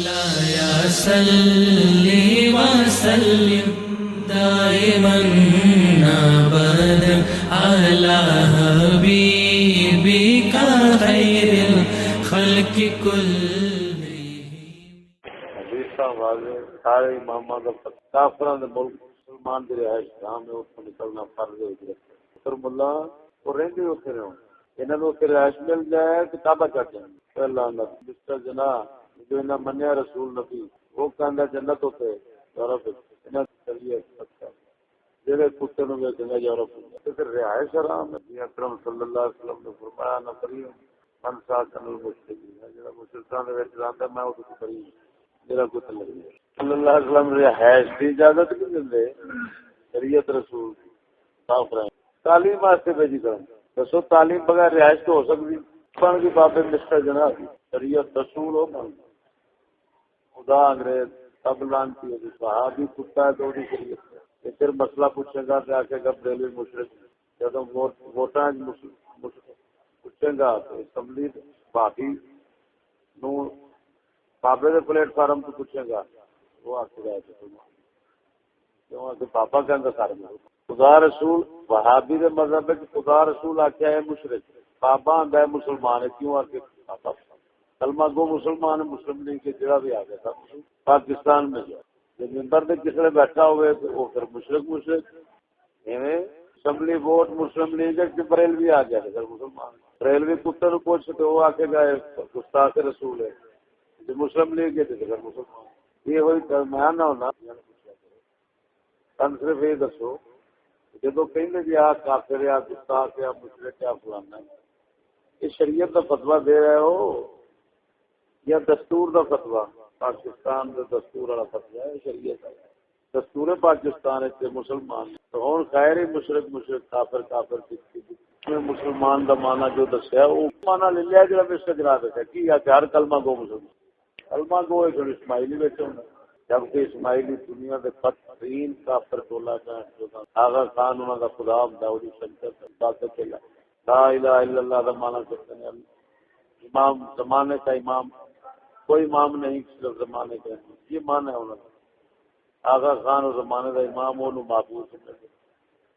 مولاي صل وسلم دائما ابدا على حبيبك خير الخلق كلهم. حدیثاں والے سارے اماماں دا کافراں دے ملک مسلمان دی رہائش شام میں اتوں نکلنا فرض ہے. پھر ملا وہ رہندے اوتھے رہون انہاں نوں اوتھے رہائش مل جائے تے کعبہ چڑھ جائے. اللہ اللہ مسٹر جناح جو انہاں منیا رسول نبی وہ کہندا جنت ہوتے یورپ انہاں شریعت پکا جڑے کتے نوں ویچنا یورپ تے پھر رہائش حرام ہے. اکرم صلی اللہ علیہ وسلم نے فرمایا نہ کریو من ساکن المشرکین جڑا مشرکاں دے وچ رہندا میں او تو کری میرا کوئی تعلق نہیں. صلی اللہ علیہ وسلم رہائش کی اجازت نہیں دے شریعت رسول صاف رہے. تعلیم واسطے بھیجی کریں دسو تعلیم بغیر رہائش تو ہو سکتی بن گئی. بابے مسٹر جناح کی شریعت رسول ہو بن خدا انگریز سب لانتی ہے. صحابی کتا ہے تو وہی شریعت ہے. پھر مسئلہ پوچھے گا کہ آکے گا بریلوی مشرق جب ووٹاں پوچھے گا تو اسمبلی بھابی نو بابے کے پلیٹ فارم تو پوچھے گا وہ آ کے گئے کیوں آ کے پاپا کے اندر کر خدا رسول وہابی کے مذہب ہے کہ خدا رسول آخیا ہے مشرق بابا آتا ہے مسلمان ہے کیوں آ کے پاپا کلمہ گو مسلمان ہے مسلم لیگ کے جڑا بھی آ گیا تھا پاکستان میں جو ممبر پہ کس نے بیٹھا ہوئے تو وہ پھر مشرق اسمبلی ووٹ مسلم لیگ بریلوی آ گیا پھر مسلمان بریلوی کتے نو پوچھ تو وہ آ کے گئے گستاخ رسول ہے مسلم لیگ ہے مسلمان یہ ہوئی درمیان نہ ہونا. صرف یہ دسو جب کہیں جی آ کافر آ گستاخ آ مشرق آ فلانا یہ شریعت کا فتوا دے رہے ہو یا دستور کا فتوا؟ پاکستان کا دستور والا فتوا ہے شریعت دستور پاکستان مسلمان تو ہوں خیر ہی مشرق کافر کافر مسلمان کا مانا جو دسیا وہ مانا لے لیا جا مسٹر جناح دسیا کی ہر کلمہ گو مسلمان کلمہ گو ہے جو اسماعیلی بیٹھے ہونا جبکہ اسماعیلی دنیا کے بدترین کافر ٹولا آغا خان انہوں کا خدا داؤدی شنکر لا الہ الا اللہ کا مانا کرتے ہیں امام زمانے کا امام کوئی امام نہیں صرف زمانے کا یہ مانا ہے انہوں نے آغا خان اور زمانے کا امام وہ معبود سمجھتے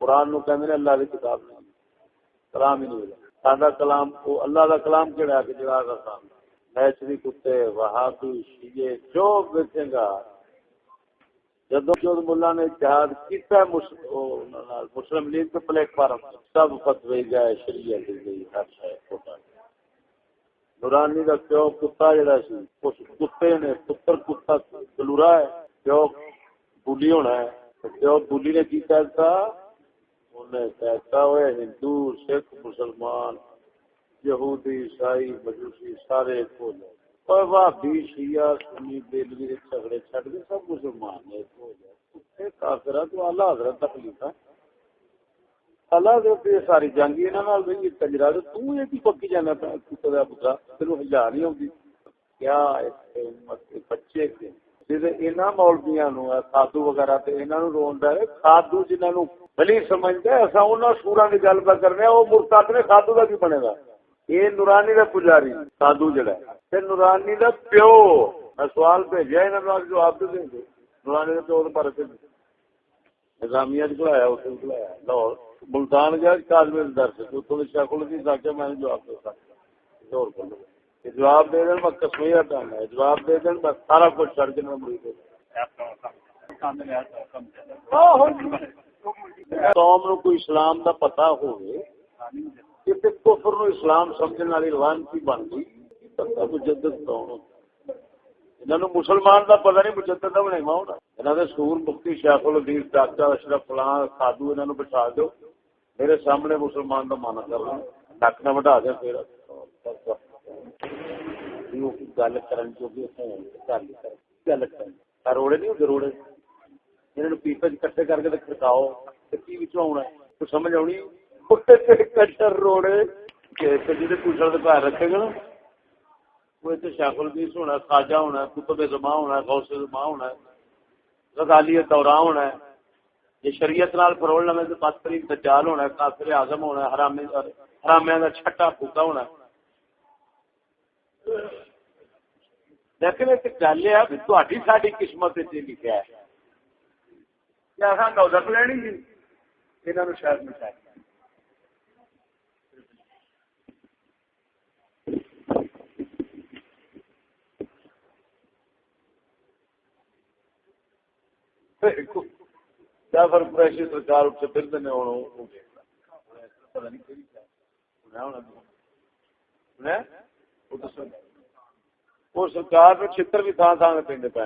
قرآن نو کہتے ہیں اللہ کی کتاب نہیں کلام ہی نہیں ملا سادہ کلام وہ اللہ کا کلام کہڑا کہ جڑا آغا خان نیچری کتے وہابی شیعہ جو بیچے گا جدو جو ملا نے اتحاد کیا مسلم لیگ کے پلیٹ فارم سب فتوی گئے شریعت گئی ہر شے کھوٹا نورانی کا پیو کتا جڑا سی اس کتے نے پتر کتا گلورا ہے پیو بولی ہونا ہے پیو بولی نے کی کہتا انہیں کہتا ہوئے ہندو سکھ مسلمان یہودی عیسائی مجوسی سارے ایک ہو جائے اور وہابی شیعہ سنی بیلوی کے جھگڑے چھٹ کے سب مسلمان ایک ہو جائے کافر تو اعلیٰ حضرت تکلیف ہے اللہ دے ساری جنگ انہاں نال کنجرا تو یہ کی پکی جانا کتے دا پترا تینوں حیا نہیں ہوندی کیا امت کے بچے کے جے انہاں مولویاں نو سادھو وغیرہ تے انہاں نو روندا ہے سادھو جنہاں نو بلی سمجھدا ہے اساں انہاں سوراں دی گل پہ کرنے او مرتد نے سادھو دا کی بنے گا یہ نورانی دا پجاری سادھو جڑا ہے تے نورانی دا پیو میں سوال بھیجا انہاں نو جواب دے دیں نورانی دا پیو پر نظامیہ کلایا اس نے کلایا لاہور ملتان گیا کاظم درس تو شیخ الحدیث آ کے میں نے جواب دے سکتا اور کر لو جواب دے دیں میں کسمئی ہٹانا ہے جواب دے دیں میں سارا کچھ چھڑ کے میں مڑی قوم نو کوئی اسلام دا پتہ ہوئے کہ کفر نو اسلام سمجھنے والی روانتی بن گئی پتہ مجدد کون انہوں مسلمان کا پتہ نہیں مجدد کا بنے ہونا انہوں نے سور مفتی شیخ الحدیث ڈاکٹر اشرف فلاں سادھو انہوں نے بٹھا دو میرے سامنے مسلمان کا مانا کر لیں نک نہ بٹھا دیں پھر گل کرن جو بھی گل کر روڑے نہیں ہوتے روڑے انہوں پیپے کٹھے کر کے کھڑکاؤ کی آنا تو سمجھ آنی کٹر روڑے جی کشل کے گھر رکھے گا نا وہ اتنے شیخ الحدیث ہونا خواجہ ہونا کتب زماں ہونا غوث زماں ہونا غزالی دورہ ہونا ہے یہ شریعت نال فروڑ لمے تو بدترین دجال ہونا ہے کافر اعظم ہونا ہے حرامیاں کا چھٹا پھوکا ہونا ہے لیکن ایک گل ہے بھی تہاڈی ساڈی قسمت وچ لکھا ہے کیا اساں دولت لینی جی انہاں نوں شاید نہیں چاہیے جعفر قریشی سرکار اٹھ پھر دے پتہ نہیں کیڑی وہ سرکار نے چھتر بھی تھان تھان پیندے پے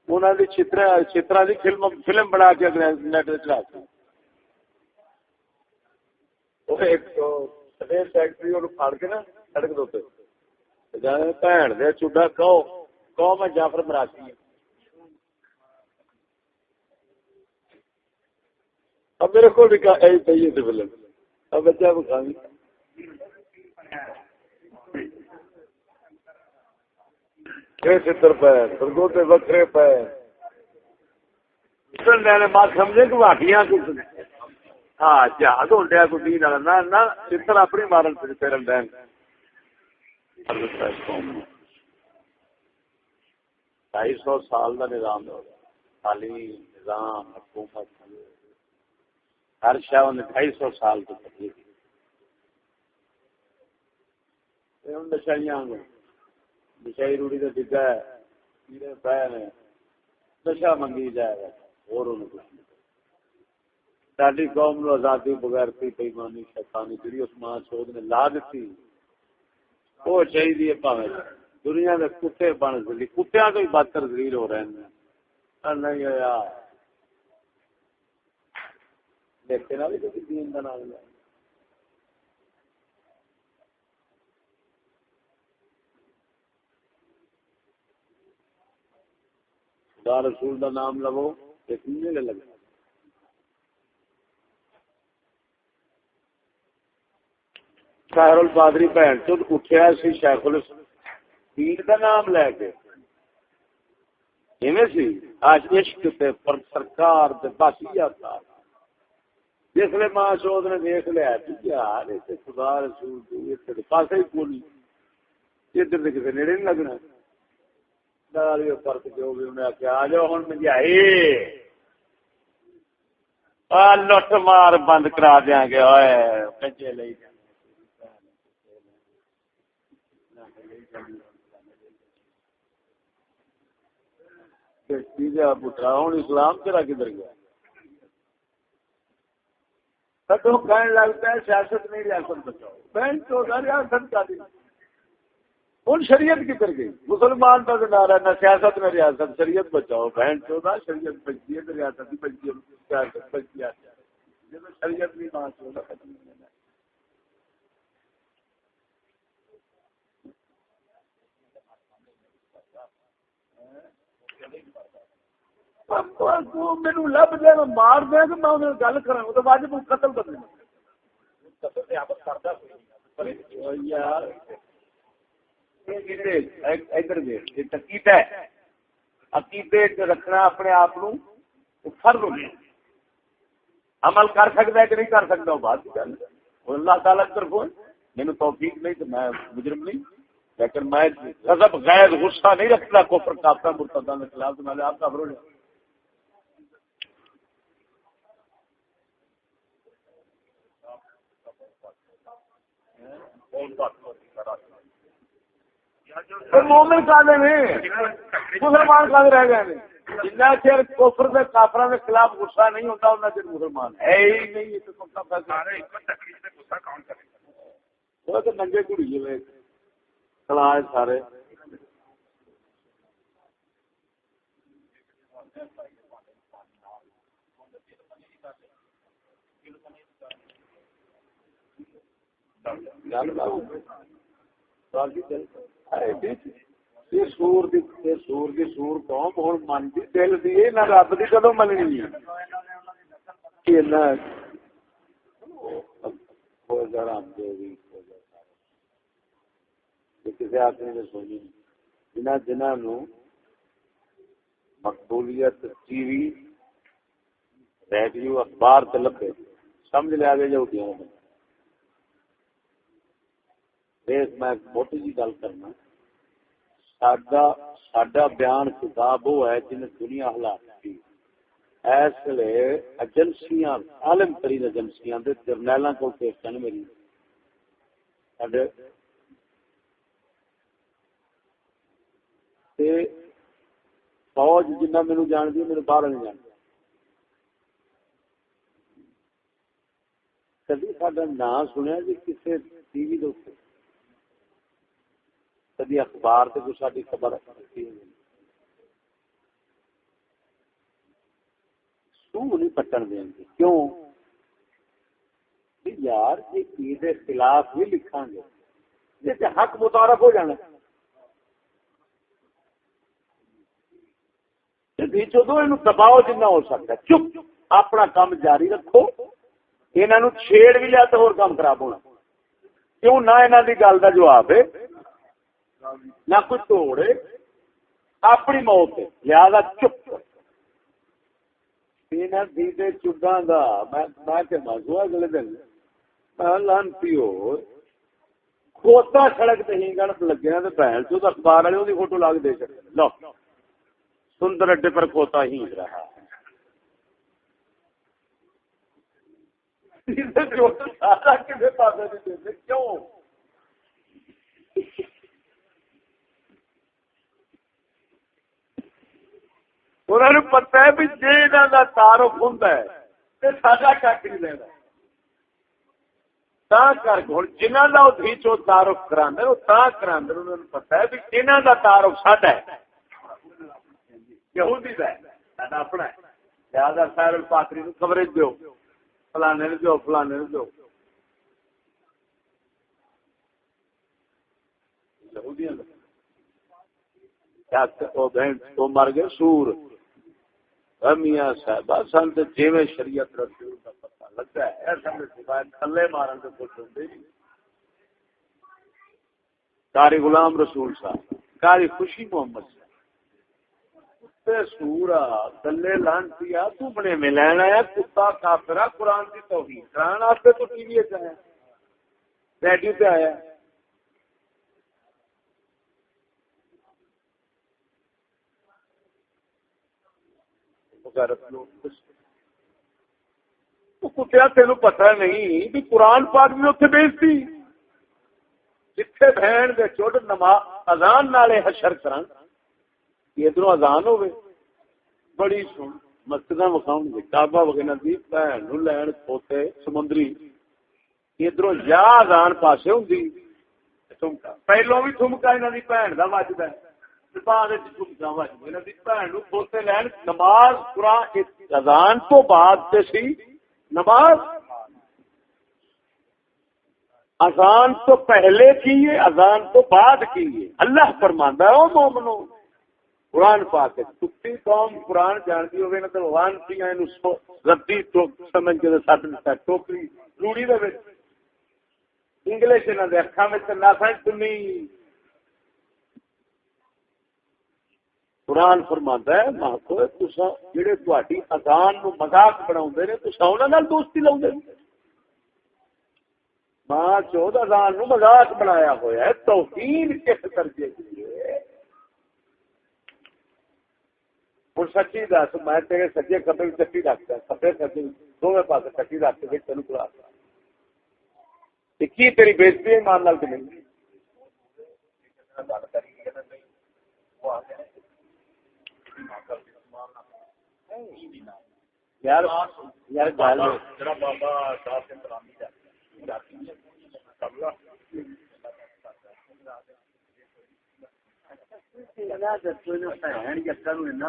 انہاں دی چھتراں دی فلم بنا کے نیٹ تے چلا تی او ایک سٹیج فیکٹری اور پھاڑ کے نا سڑک دے اوپر جانے بہن دے چوڑا کہو میں جعفر مراسی ہوں اب میرے کو بھی ایسی چاہیے تھی فلم اب بچہ بکھا ستر پے سرگوتے وکھرے پے مت سمجھے کہ واقعیاں ہاں جہاز ہو ڈیا کوئی دین والا نہ چتر اپنی مارن پھرن دین 250 سال کا نظام تعلیم نظام حکومت ہر شاہ نے 250 سال کی تکلیف نشائیاں نشائی روڑی کا ڈگا ہے کیڑے پے نے نشا منگی جائے گا اور ساری قوم نو آزادی بغیر بےمانی شیطانی جڑی اس ماں چود نے لا دیتی وہ چاہیے پاوے دنیا کے کتے بن ذلیل کتیاں تو ہی بدتر ذلیل ہو رہے ہیں نہیں ہوا دیکھتے نہ بھی کسی دین کا نام لیا خدا رسول کا نام لو ایک نہیں لگا شاہر القادری بہن چود اٹھیا سی شیخ الدین کا نام لے کے ایویں سی آج عشق تے پر سرکار تے بس جاتا جس لئے ماں چود نے دیکھ لیا یار اسے خدا رسول کے پاس ہی کوئی ادھر سے کسی نیڑے نہیں لگنا فرق جو بھی انہیں آخیا آ جاؤ ہوں مہنگائی لٹ مار بند کرا دیا گے کچے لے پترا ہوں اسلام تیرا کدھر گیا تو کہنے لگتا ہے سیاست نہیں ریاست بچاؤ بہن چودہ ریاست کا دن ان شریعت کدھر گئی مسلمان کا نعرہ نہ سیاست میں ریاست شریعت بچاؤ بہن چودہ شریعت بچتی ہے تو ریاست ہی بچتی ہے سیاست بچتی ہے شریعت بھی ماں چودہ ختم نہیں ہے میرے لب دے مار دیا کہ میں انہیں گل کرا تو بعد قتل کر دینا عقیدے رکھنا اپنے آپ فرض ہو گیا عمل کر سکتا ہے کہ نہیں کر سکتا وہ بات گل اللہ تعالیٰ کی طرف میرے توفیق نہیں تو میں مجرم نہیں لیکن میں غضب غیر غصہ نہیں رکھتا کفر کافر مرتدان کے خلاف تو میں آپ کا بروڑ مومن کالے نے مسلمان کالے رہ گئے جنہ چیر کفر کے کافر کے خلاف غصہ نہیں ہوتا ان چیر مسلمان ہے ہی نہیں وہ تو ننگے کڑی کلاس سارے سور قوم ہوں من کی دل دی نہ رب کی کدو مننی کسی آدمی نے سونی جنہوں مقبولیت ٹی وی ریڈیو اخبار سے لبے سمجھ لیا گیا جو میں موٹی جی گل کرنا ساڈا بیان کتاب وہ ہے جن دنیا حالات کی اس لیے ایجنسیاں عالم ترین ایجنسیاں دے جرنیلاں کو کیسن میری ساڈے تے فوج جنہ مینوں جانتی میرے باہر نہیں جانتی کبھی ساڈا نام سنیا جی کسی ٹی وی دے کبھی اخبار سے کوئی ساری خبر سو نہیں پٹن دیں گے کیوں یار جی عید کے خلاف بھی لکھا گے جیسے حق متعارف ہو جانا جدو یہ دباؤ جنہ ہو سکتا ہے چپ اپنا کام جاری رکھو انہوں چھیڑ بھی لیا تو اور کام خراب ہونا کیوں نہ انہوں کی گل کا جواب ہے نہ کوئی توڑے اپنی موت ہے لہذا چپ چڈاں کا میں اگلے دن لانتی ہو کھوتا سڑک تے ہی گڑ لگے تو بہن چو اخبار والے وہ فوٹو لا کے دے سکتے لو سندر اڈے پر کھوتا ہی رہا کسی پاس کیوں انہوں نے پتا ہے بھی جی انہوں کا تعارف ہوں ساڈا کھ نہیں لینا کر جنہ کا وہ دھی چو تعارف کرا وہ کرا انہوں نے پتا ہے بھی انہوں کا تعارف ساڈا ہے یہودی کا ہے ساڈا اپنا ہے لہٰذا سائر پاتری نو کوریج دو فلانے دو فلانے دو یہودیاں وہ مر گئے سور میاں صاحب سن تو جی شریعت رسول کا پتا لگتا ہے تھلے مارن کے کچھ ہوتے نہیں قاری غلام رسول صاحب قاری خوشی محمد صاحب سورا تلے لانتی تو بنے میں لینا ہے کتا کافرہ قرآن کی توہین کران واسطے تو ٹی وی آیا ریڈیو پہ آیا کتیا تین پتا نہیں بھی قرآن پاک بھی اتنے بھیجتی جتھے بہن دے چوٹ نماز اذان نالے حشر کرن ادھر اذان ہوئے بڑی سن مسجد مقام کعبہ وغیرہ دی بہن نو لین کھوتے سمندری ادھر یا اذان پاسے ہوں تھمکا پہلو بھی تھمکا انہوں دی بہن کا وجد ہے بعد تھمکا وجد انہوں دی بہن نو کھوتے لین نماز قرآن اذان تو بعد سے سی نماز اذان تو پہلے کیے اذان تو بعد کیے اللہ فرماندا ہے او مومنو قرآن پاک کتی قوم قرآن جانتی ہوگی نہ تو وانتی ردی سمجھ کے ساتھ ٹوکری روڑی دے انگلش انہوں نے اکھا میں نہ سمجھ سنی قرآن فرماندا ہے ماں کو تساں جڑے تہاڈی اذان نو مذاق بناوندے نے تساں انہاں نال دوستی لاوندے ماں چود اذان نو مذاق بنایا ہوا ہے توہین کس درجے کی ہے ہوں سچی دس میں تیرے سجے کبے چٹی رکھتا کبے سجے دونوں پاس چٹی رکھ کے تین کلا کی تیری بےزتی ہے مان لال نہیں یار یار گل بابا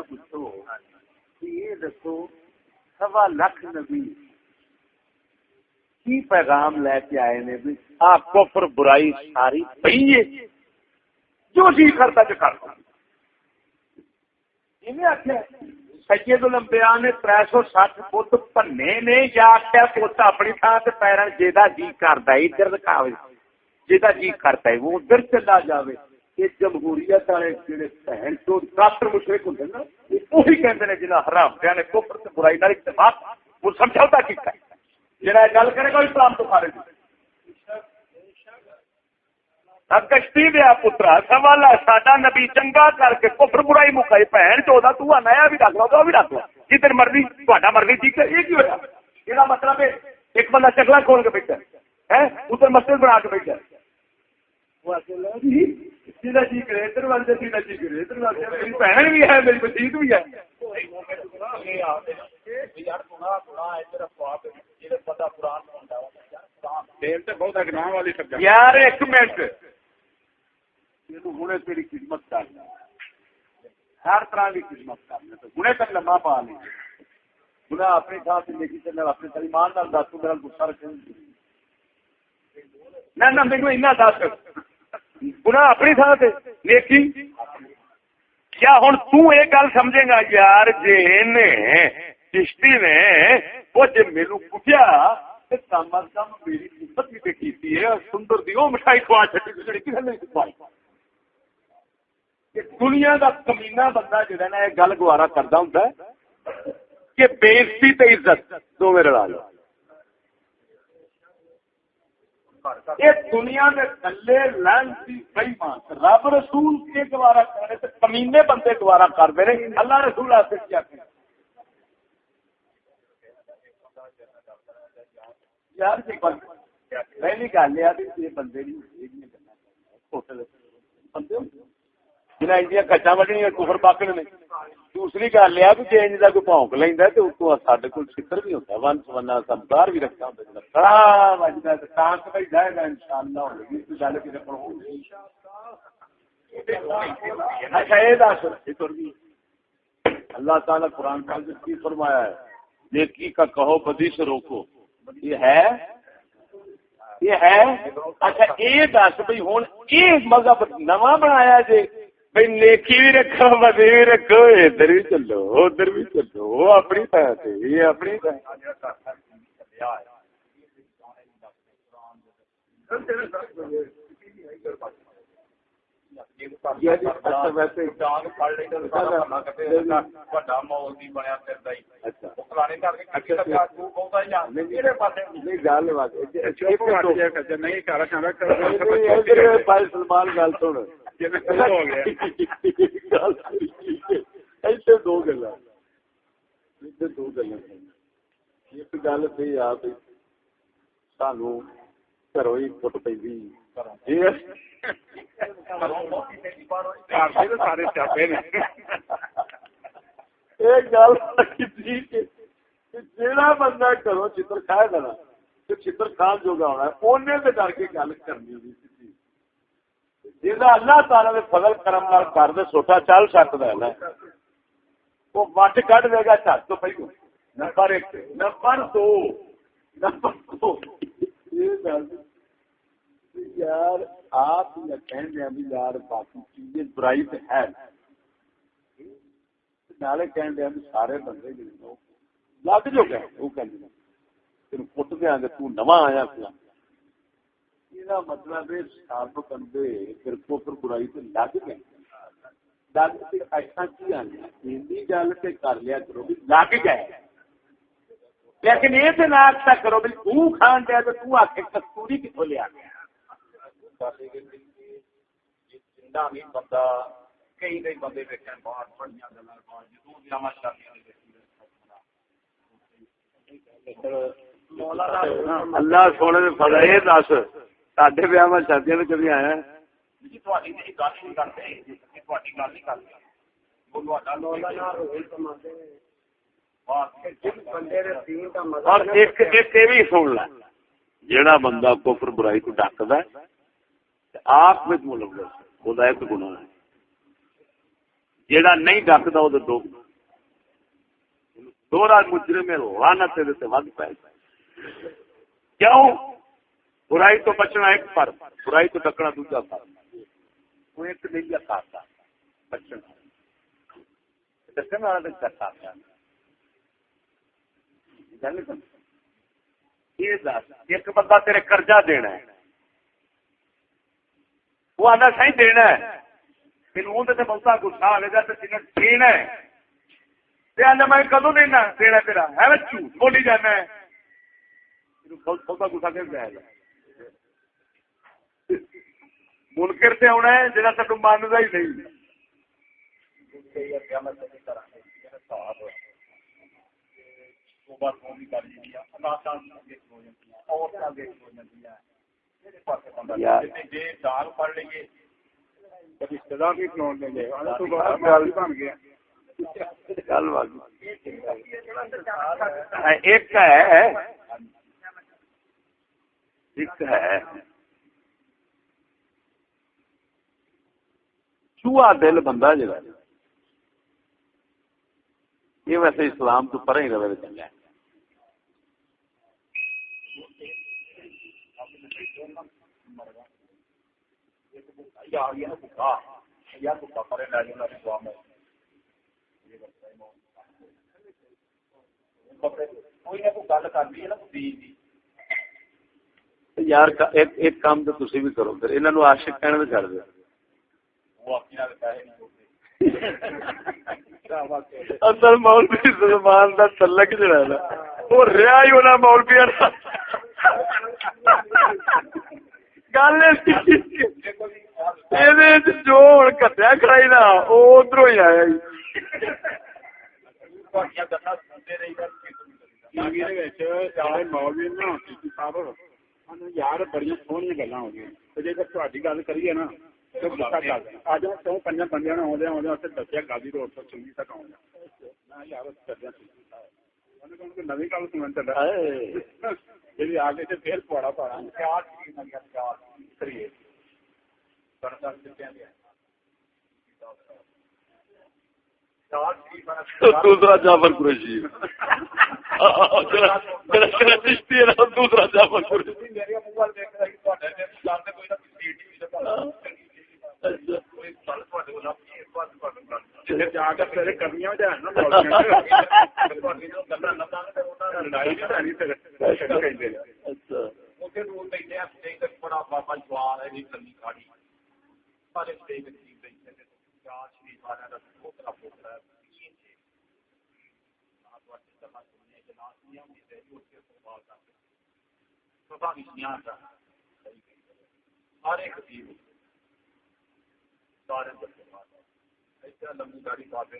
پوچھو یہ دسو 1.25 لاکھ نبی کی پیغام لے کے آئے نے بھی کفر برائی ساری پئی ہے جو جی کرتا جو کرتا سید الانبیاء نے 360 پت بننے نے یا آخیا پوتا اپنی تھان سے پیرن جا جی کرتا ہے ادھر دکھاوے جا جی کرتا ہے وہ ادھر چلا جاوے یہ جمہوریت والے جڑے بہن چود کافر مشرک ہوندے نا وہی کہندے نے جنہاں حرام کیا نے کفر تے برائی نال اتفاق وہ سمجھوتا کیتا ہے جڑا گل کرے گا اسلام تو خارج کشتی دیا پترا سوال ہے ساڈا نبی چنگا کر کے کفر برائی مکائی بہن چودا تو نیا بھی رکھ لو تو بھی رکھ لو جدھر مرضی تھوڑا مرضی ٹھیک ہے یہ کی ہوا یہ مطلب ہے ایک بندہ چکلا کھول کے بیٹھا ہے ادھر مسجد بنا کے بیٹھا جی کرے ادھر والے جی کرے ادھر والے میری بہن بھی ہے میری بچیت بھی ہے یار ایک منٹ ہوں تیری خدمت کرنا ہر طرح کی خدمت کرنا ہوں تک لما پا لی گناہ اپنی تھان سے لیکن چلنا اپنے سلیمان نال دس میرا گسا رکھے نہ مینو اینا دس گناہ اپنی تھان سے لیکن کیا ہوں یہ گل سمجھے گا یار جی چشتی نے وہ جی میرے پوچھا کم از کم میری خدمت بھی کی ہے سندر دی وہ مٹھائی کھوا چکی کسی نے کھوائی دنیا کا کمینہ بندہ جہاں نا یہ گل گوارا کرتا ہوں کہ بےزتی تے عزت دو میرے رلا لو یہ دنیا میں تھلے لعنتی بے مان رب رسول کے گوارا کرنے تے کمینے بندے گوارا کرتے ہیں اللہ رسول واسطے کیا کہ یار پہلی گل یہ بندے جنہیں انڈیا کچا وڈنیا کفر پاکنے نے دوسری گل یہ بھی جی انج کا کوئی بھونک لینا تو سارے کو چھتر بھی ہوتا ون سمنا سبدار بھی رکھا ہوتا کڑا وجدا ٹانک بھائی جائے گا ان شاء اللہ ہوگی گل کسی کو اچھا یہ دس اللہ تعالیٰ قرآن پاک میں کی فرمایا ہے نیکی کا کہو بدی سے روکو یہ ہے اچھا یہ دس بھائی ہوں یہ مذہب نواں بنایا جی بھائی نیکی بھی رکھو بدی بھی رکھو ادھر بھی چلو ادھر بھی چلو اپنی طرح سے یہ اپنی سلمان گل سن دو گلا ایک گل سی آ سانو گھروں ہی فٹ پی سارے سیاپے نے ایک گل جہاں بندہ گھروں چتر کھائے گا نا تو چتر کھان جوگا ہونا ہے انہیں تو ڈر کے گل کرنی ہوگی جہاں اللہ تعالیٰ نے فضل کرم کر دے سوٹا چل سکتا ہے نا وہ وٹ کھ دے گا چک تو پہلو نمبر ایک نمبر دو یار آپ کہنے ہیں یار باقی چیزیں برائی تو ہے نالے کہنے ہیں سارے بندے لگ جو گئے وہ کہتے ہیں تین فٹ دیا گے تو نواں آیا پیا یہ مطلب ہے سب بندے پھر برائی تو لگ گئے لگ ایسا کی آئی گل سے کر لیا کرو بھی لگ گئے لیکن یہ تو نہ آخا کرو بھی تو کھان دیا تو تو آ کے کستوری کتوں لیا گیا بندہ کئی کئی بندے اللہ سونے نے فضل یہ دس ساڈے بیاہ شادیاں میں کبھی آیا اور ایک بھی سن ل جڑا بندہ کفر برائی کو ڈکد ہے آپ میں خدا ایک گناہ ہے جڑا نہیں ڈکتا وہ دو رات مجرم لعنت تے ود پے کیوں برائی تو بچنا ایک پر برائی تو ڈکنا دوسرا پر وہ ایک نہیں کرتا بچنا ڈکنا والا کرتا ایک بندہ تیرے قرضہ دینا ہے وہ آدھا صحیح دینا ہے تینوں اندر سے بہت گسا آئے گا تو تین دینا ہے میں کدو دینا دینا تیرا ہے جھوٹ بولی جانا ہے بہت گسا کر جائے گا منکر تے آنا ہے جڑا تینوں ماندا ہی نہیں. ایک ہے چوہا دل بندہ جڑا یہ ویسے اسلام تو پرے ہی رہے چنگا ہے. یار ایک کام تو تسی بھی کرو پھر انہاں نو عاشق کہنے تے چھڑ دو. اصل مولوی سلمان دا تعلق جڑا ہے نا وہ رہا ہی انہاں مولویاں دا. گل جو ہوں کٹیا کھڑائی نا وہ ادھر ہی آیا یار بڑی سوہنی گلا ہو گئی جی تاری گل کریے نا اج کیوں پنجا بندے آدھے آدھے دسیا گالی روڈ تو چنگی تک آؤں یار نوی گل سنن چلا جی آگے سے پھر پوڑا پڑا دوسرا جعفر قریشی دوسرا جعفر قریشی لمبی داڑھی پاتے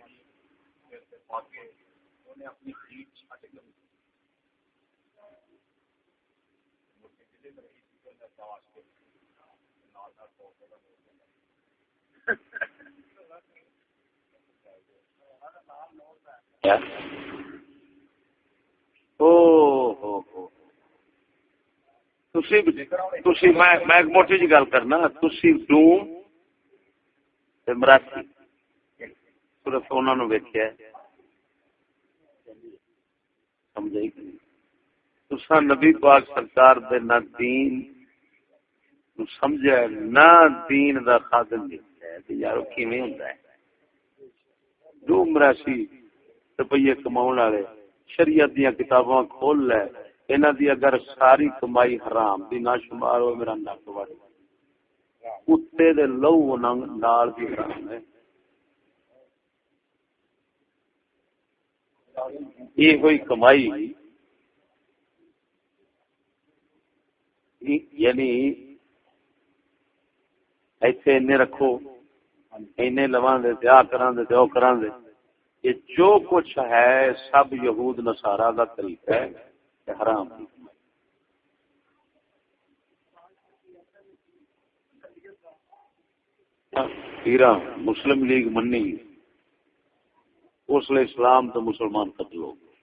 اپنی میں ایک موٹی جی گل کرنا تسی ڈوم مراسی صرف انہوں نے ویکیا سمجھائی تسا نبی پاک سرکار دے نہ دین سمجھا نہ دین دا خادم دیکھا ہے یار کیویں ہوندا ہے. ڈوم مراسی روپیے کماؤن والے شریعت دیا کتاباں کھول لے انہاں دی اگر ساری کمائی حرام دی نہ شمار ہو میرا نک وڑ کتے دے لہو نال بھی حرام ہے. یہ ہوئی کمائی یعنی ایتھے انے رکھو اینے لواں دے آ کراں دے او کراں دے یہ جو کچھ ہے سب یہود نصارا دا طریقہ ہے حرام. ایران مسلم لیگ منی اس لیے اسلام تو مسلمان قتل ہو گئے.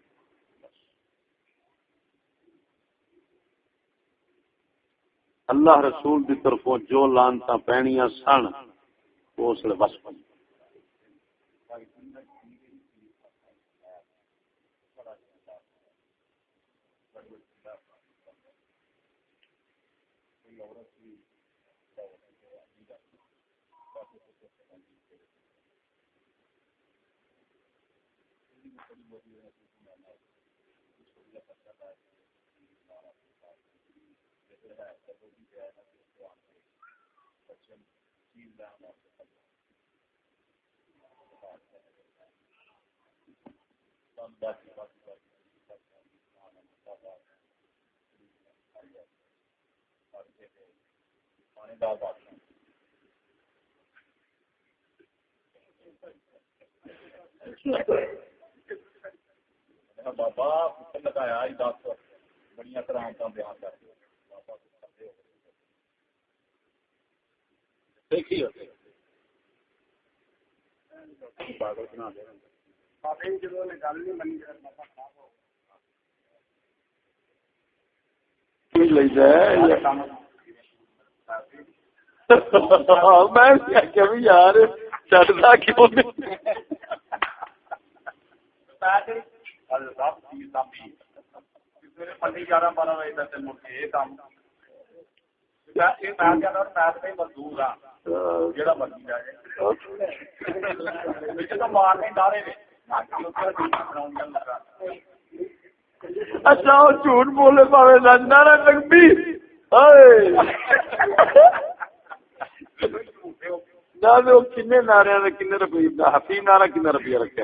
اللہ رسول کی طرفوں جو لانتا پینیاں سن وہ اس لیے بس پڑی. بابا لگایا دس بڑی کرامت بیان کر دیکھیے پاگل بنا دیا میں یار چڑھتا کیوں پنڈی 11-12 بجے تک مڑ کے یہ کام مزدور آ جا مرضی جائے مارنے ڈالے اچھا وہ جھوٹ بولے پاوے نارا لگبی کنے نعرے کنے روپیے حفیظ نعرہ کنے روپیہ رکھا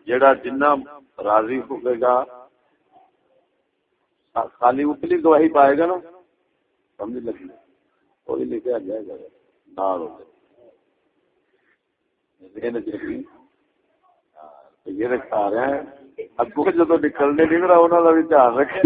جڑا جنہ راضی ہوگے گا خالی اتلی گواہی پائے گا نا سمجھ لگی وہی لے کے آ جائے گا نال یہ رکھا رہے ہیں اگو جب نکلنے نہیں رہا انہوں کا بھی دھیان رکھے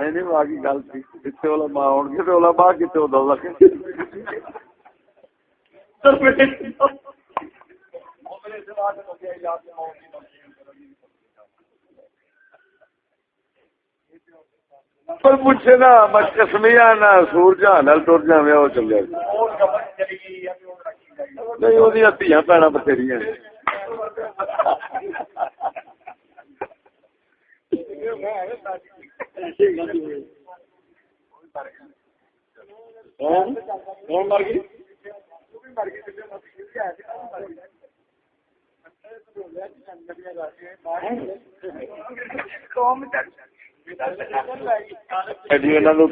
نہیں باقی گل تھی جتنے علماء آؤ گے تو علماء کتنے ہوتا پر پوچھے نا میں کسمیا نہ سورجا نل ٹر جا وہ چلے نہیں وہ دیا بھن بتھیری مر گئی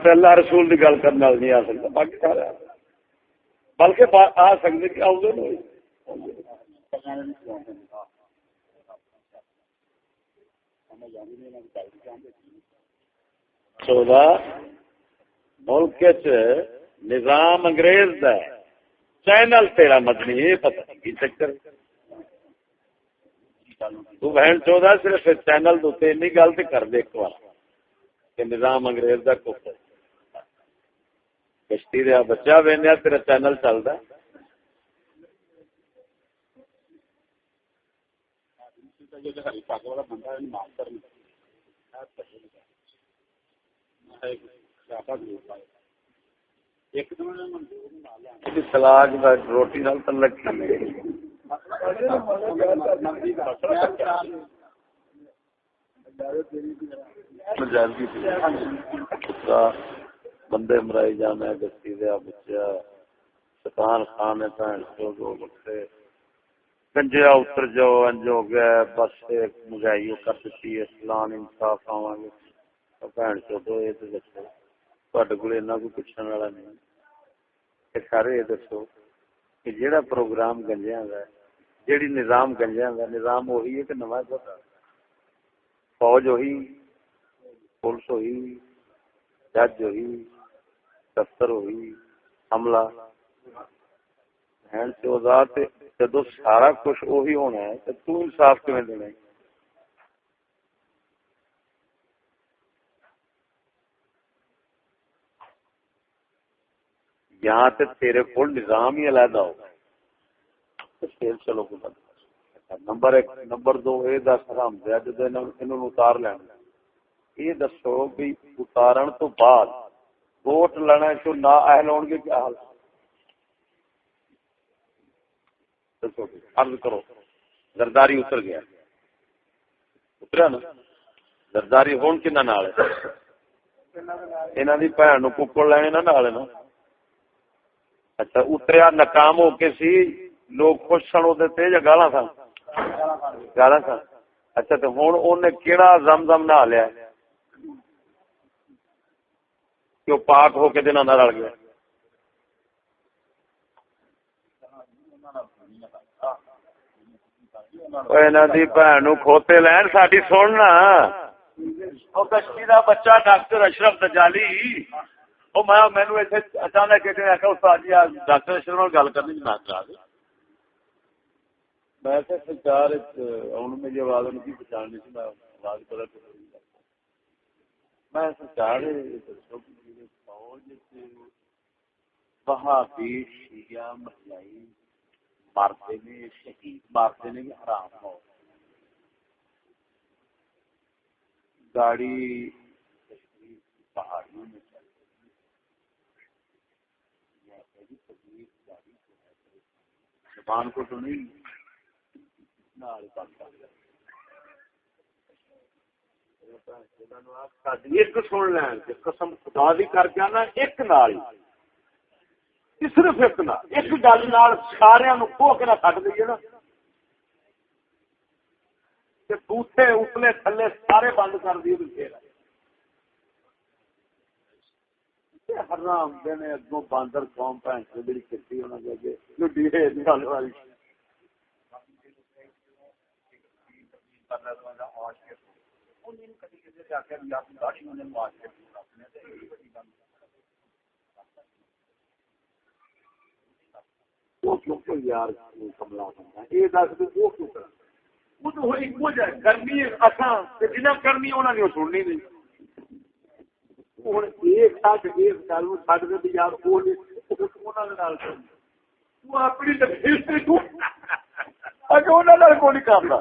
اللہ رسول کی گل کرنے نہیں آ سکتا باقی سارا بلکہ آ سکتے کہ آؤ چودہ ملک نظام انگریز دا چینل تیرا مدنی یہ پتہ نہیں کی چکر تو بہن چودہ صرف چینل دے اینی گل تے کر دے ایک بار کہ نظام انگریز دا کفر کشتی دیا بچہ وینیا تیرا چینل چلدا سلاگ روٹی نال تلک بندے مرائی جانا گسی دیا بچہ شیطان خان ہے بھن چو دو بکتے گنجیا اتر جاؤ انج ہو گیا بس ایک مہنگائی کر دیتی ہے اسلام انصاف آواں گے بھن چو دو یہ تو دسو تہاڈے کول اینا کوئی پوچھن والا نہیں کہ سارے یہ دسو کہ جیڑا پروگرام گنجیاں دا جیڑی نظام گنجیاں دا نظام وہی ہے کہ نواں ہوتا فوج ہوئی پولیس ہوئی جج ہوئی دفتر ہوئی حملہ ہینڈ سے وزاد جدو سارا کچھ وہی ہونا ہے تو انصاف کیویں دینا ہے یہاں تے تیرے کول نظام ہی علیحدہ ہوگا تو پھر چلو کوئی بات نمبر ایک نمبر دو یہ دس حرام دیا جدو انہوں اتار لینا یہ دسو بھی اتارن تو بعد ووٹ لینا تو نہ اہل ہون گے کیا حال عرض کرو زرداری اتر گیا اتریا نا زرداری ہون کنا نال ہے انہاں دی بہن نو ککڑ لینے نا نال نا اچھا اتریا ناکام ہو کے سی لوگ خوش سن تے یا گالاں سن 11 سال اچھا تو ہوں انہیں کیڑا زمزم نہ لیا کہ وہ پاک ہو کے دن رل گیا بھن کھوتے لین ساری سننا کشتی کا بچہ ڈاکٹر اشرف دجالی مینو اتنے اچانک استاد جی ڈاکٹر اشرف گل کرنی نہ کرا دے میں سرکار مجھے آواز کی پہچاننی تھی میں آواز بدل میں سرکار فوج وہابی شیعہ مسیحی مارتے نے شہید مارتے نے حرام ہو گاڑی پہاڑیوں میں زبان کو تو نہیں ایک سن لین قسم خدا دی کر کے نا ایک نال صرف ایک نال ایک گل نال سارے کھو کے نہ کٹ دئیے نا بوٹے اتلے تھلے سارے بند کر دیے پھر حرام نے اگوں باندر قوم بھن سے بڑی کھیتی ہونا چاہیے لڈی گل والی یار کملا یہ دس وہ کیوں کرا وہ تو کرنی جنہیں کرنی انہوں نے سننی نہیں ہوں ایک ساتھ ایک گل چڈ دے یار اپنی کو نہیں کرنا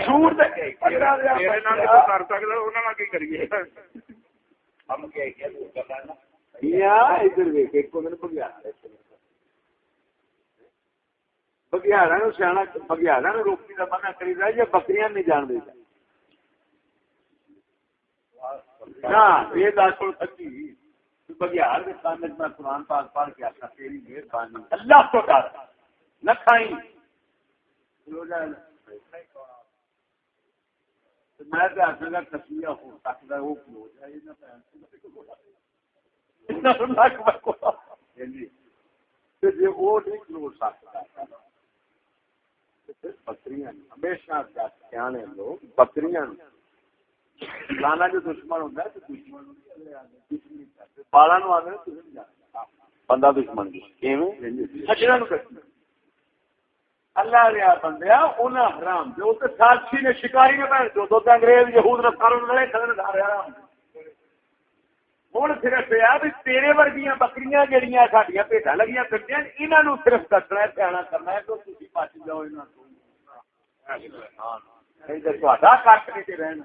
سور کریے ادھر ویک ایک بگیاڑا سیاح بگیاڑا روکی کا منع کری رہا یا بکریاں نہیں جان دے یہ دس سچی بگیاڑ کے سامنے میں قرآن پاک پڑھ کے آتا تیری مہربانی اللہ تو ڈر نہ کھائی میں آخر گا کسیا ہو سکتا وہ ہو جائے جی وہ نہیں کھلو سکتا بکریاں ہمیشہ سیانے لوگ بکریاں لانا جو دشمن ہوتا ہے تو دشمن بالا نو آدھے بندہ دشمن اللہ ریا بندیا انہیں حرام جو ساتھی نے شکاری نے بہن جو انگریز یہود رفتار لڑے کھڑے حرام ہوں صرف یہ بھی تیرے ورگیاں بکریاں جہاں سڈیا بھیٹا لگیاں پھرتی انہوں صرف کٹنا ہے سیاح کرنا ہے تو تھی بچ جاؤ تا کٹ کے رہنا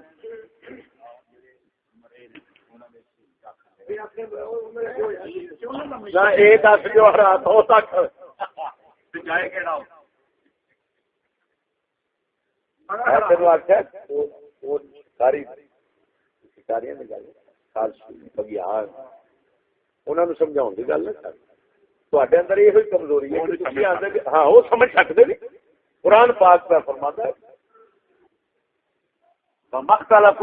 یہ دس جو رات ہو تک جائے کہڑا سمجھاؤ کی گل تے اندر یہ کمزوری ہے ہاں وہ سمجھ سکتے نہیں قرآن پاک کا فرماتا ہے مختلف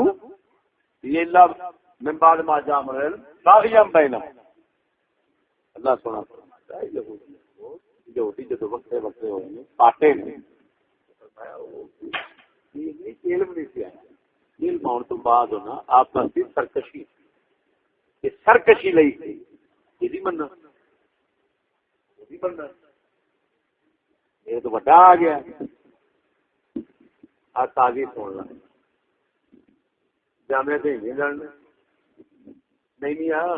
یہ من بعد ما جاءهم العلم باغيا بينهم اللہ سنا فرماتا ہے یہودی جدو وقت ہوئے آٹے نے علم نہیں سی آیا علم آنے تو بعد ہونا آپ کی سرکشی یہ سرکشی لئی تھی یہ بننا یہ تو بڑا آ گیا آ تازی سن لا جامع دیں گے جاننا نہیں ہاں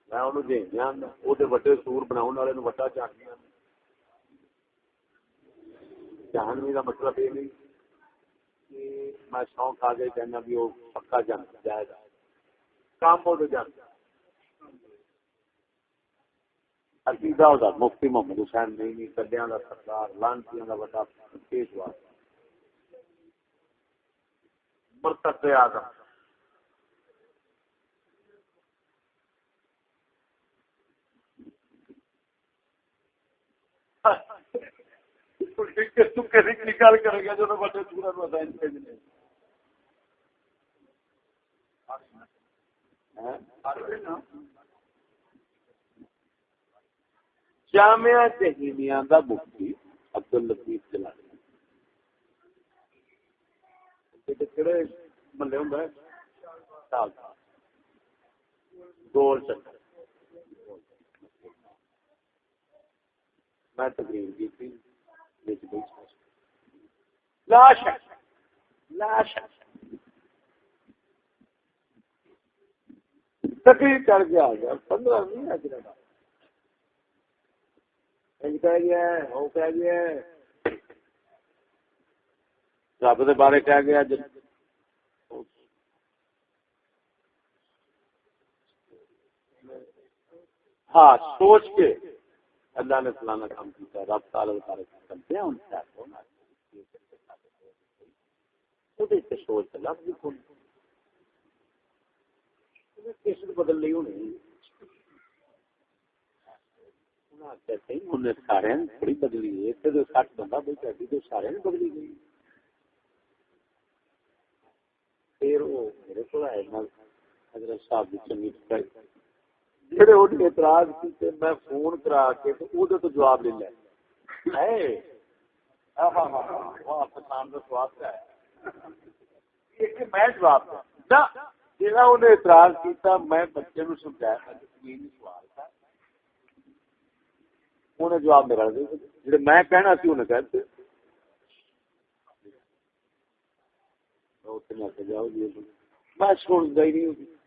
میں انہوں دیں گیا وہ وڈے سور بناؤ والے وڈا چاہیے جہانوی کا مطلب یہ نہیں کہ میں شوق آ کے کہنا بھی وہ پکا جان جائے گا کام بہت جانتا عقیدہ ہوتا مفتی محمد حسین نہیں کڈیا کا سردار لانچیاں کا بڑا پیشوا مرتد اعظم گل کرے گا جو بڑے سورا کو اسائن بھیجنے جامعہ تہیمیہ دا مفتی عبداللطیف جلانی کہڑے محلے ہوں گول چکر میں تقریر کی تھی لا شک تقریر کر کے آ گیا 15 نہیں کہہ گیا وہ کہہ گیا رب کے بارے کہہ گیا ہاں سوچ کے اللہ نے فلانا کام کیا رب تعالی بارے کرتے ہیں ان سے سوچ لفظ کس بدل لی ہونی سارے تھوڑی بدلی ہے 60 بندہ بیٹھی تو سارے بدلی گئی پھر وہ میرے کو آئے حضرت صاحب کی چنگی جڑے انہیں اعتراض کی میں فون کرا کے وہ تو جواب لے لیا پسند کا سواب کا ہے میں جواب دیا جہاں انہیں اعتراض کیا میں بچے نو سمجھایا سوال تھا انہیں جواب میرا جی میں کہنا سی انہیں کہتے جاؤ جی میں سنتا ہی نہیں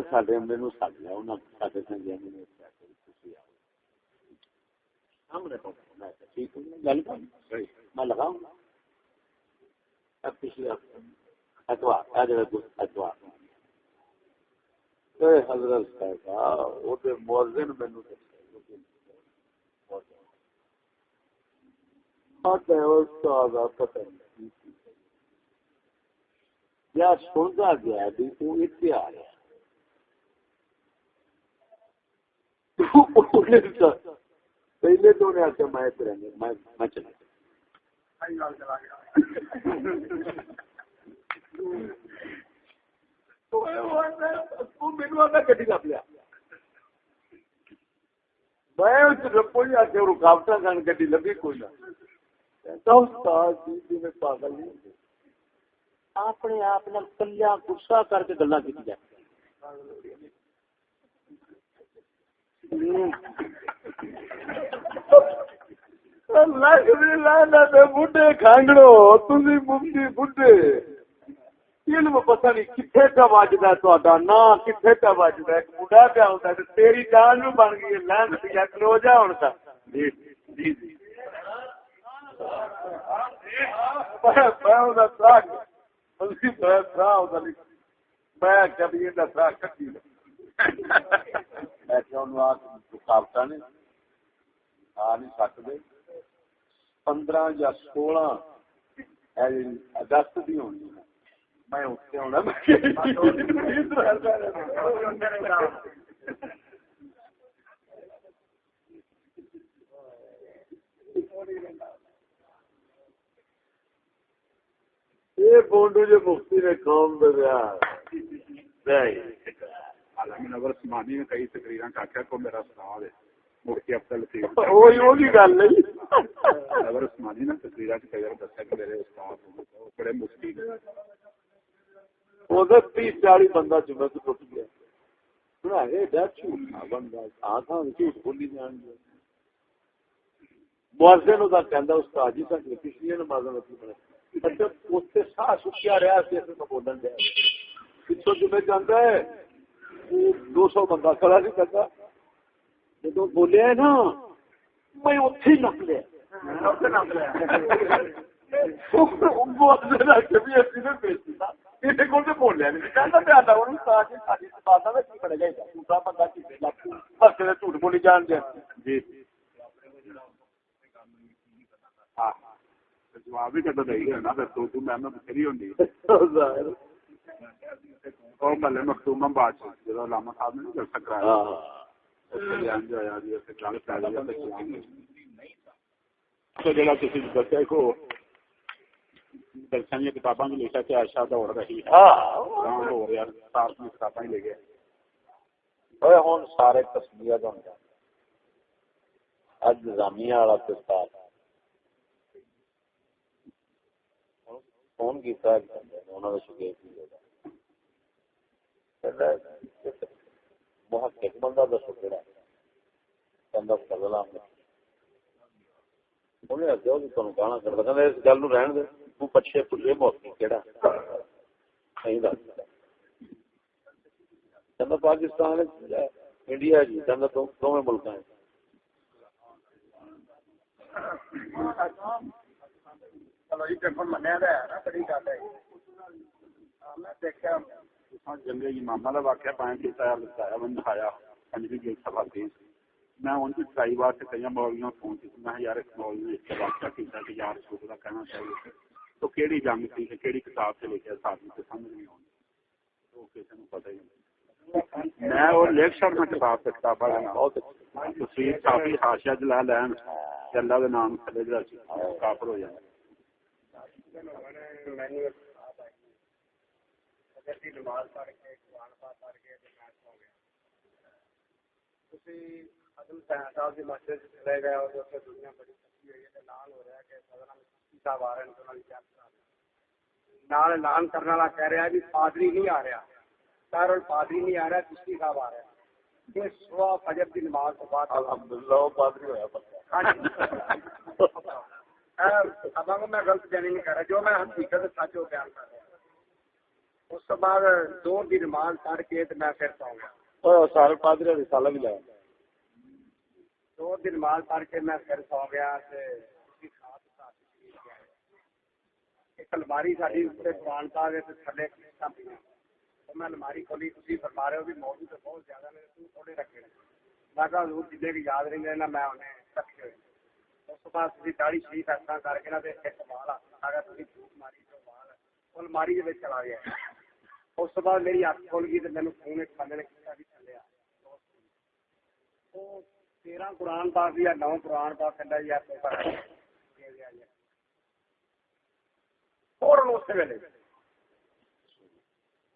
سارے میرے سد لیا انہوں نے سنگیا ٹھیک گل میں لگاؤں پچھلے اتوار حضرت صاحب مؤذن مینوں یا سنتا گیا بھی تو اتنے آ رہا پہلے تو انہیں آخیا میں چلا رکاوٹ گی لگی کوئی نہ پاگل نہیں اپنے آپ کلیا گسا کر کے گلا کی جائے بڈھے کھانگڑو تھی مفتی بڈھے علم پتہ نہیں کتنے کا وجدا تا نا کتنے کا وجدا ایک بڑھا پیا ہوتا ہے تیری جان بھی بن گئی لہن پیا کلو جا ہوں تھا جی جی جی میں کبھی کٹی رکاوٹ نے آ نہیں سکتے 15 یا 16 اگست کی ہونی میں اتنے ہونا یہ بونڈو جو مفتی نے قوم دیا نگر سمانی نے کئی تقریر آخیا کو میرا سنا دے مفتی افضل گل نہیں نگر سمانی نے تقریر کئی بار دسیا کہ میرے استاد بڑے مفتی نے 30-40 بندہ جمعہ تو ٹوٹ گیا جھوٹ بولی جان گیا مؤذن کہندا استاد جی ساری پچھلی نمازاں مطلب اس سے ساہ سکیا رہا بولن دیا پچھوں جمعے جانا ہے 200 بندہ کھڑا نہیں کرتا جب بولیا نا میں اتنے ہی نپ لیا بولیا نہیں جھوٹ بولی جان دیا جی جواب بھی کدو دے گا نا تو میں بتری ہوندی محلے مختوم آباد جب علامہ صاحب نے جلسہ کرایا تو جگہ کسی بچے کو درشن یا کتاباں میں لکھا کہ عائشہ دوڑ رہی ہے ہو رہا ساتھ میں کتاباں ہی لے گئے ہوں سارے تسمیہ کا ہوتا اج نظامیہ والا کے ساتھ فون کیتا انہوں نے شکایت کی محقق بندہ دسو کہڑا بندہ فضل احمد انہیں آخیا کہ تمہیں گانا کرتا کہ اس گل نو رہن دے تو پچھے پچھے محقق کہڑا نہیں دس کہنا پاکستان انڈیا جی کہنا دونوں ملک ہیں جنگے امامہ کا واقعہ پائیں بتایا میں دکھایا پنجویں گیٹ سبھا تھی میں ان کی ٹرائی واسطے کئی مولویوں فون کی میں یار ایک مولوی نے اس واقعہ کیا کہ یار اس کو کہنا چاہیے تو کیڑی جنگ تھی کیڑی کتاب سے لے کے ساتھ میں سمجھ نہیں آئی تو کسی کو پتہ ہی نہیں میں اور لیکچر میں کتاب سے کتاب پڑھا بہت تصویر کافی حاشیہ جلا لین اللہ کے نام تھلے جا کافر ہو جائے نماز پڑھ کے قرآن پاک پڑھ کے سو گیا عدل صاحب کی مسجد چلے گئے اور دنیا بڑی سچی ہوئی ہے اعلان ہو رہا ہے کہ صدر صاحب آ رہے ہیں اعلان کرنے والا کہہ رہا ہے کہ پادری نہیں آ رہا اور پادری نہیں آ رہا چشتی صاحب آ رہا ہے یہ صبح فجر کی نماز کے بعد الحمدللہ پادری ہوا اب میں غلط بیان نہیں کر رہا جو میں حقیقت سچ وہ بیان کر رہا ہوں اس کے بعد دو کی نماز پڑھ کے میں پھر سو گیا سارے پادری رسالہ بھی لایا دو کی نماز پڑھ کے میں پھر سو گیا ایک الماری ساری قرآن پاک تھلے میں الماری کھولی تھی فرما رہے ہو بھی موضوع تو بہت زیادہ نے تھوڑے رکھے میں کہا حضور جتنے بھی یاد رہے نا میں انہیں رکھے ہوئے اس کے بعد داڑھی شریف ایسا کر کے نا سوال آگا تھی جھوٹ ماری سوال وہ الماری کے چلا گیا اس کے بعد میری اک کھول گئی تو میرے فون ایک بندے نے کیا بھی چلیا 13 قرآن پاک یا 9 قرآن پاک کھنڈا یا فوراً اس ویلے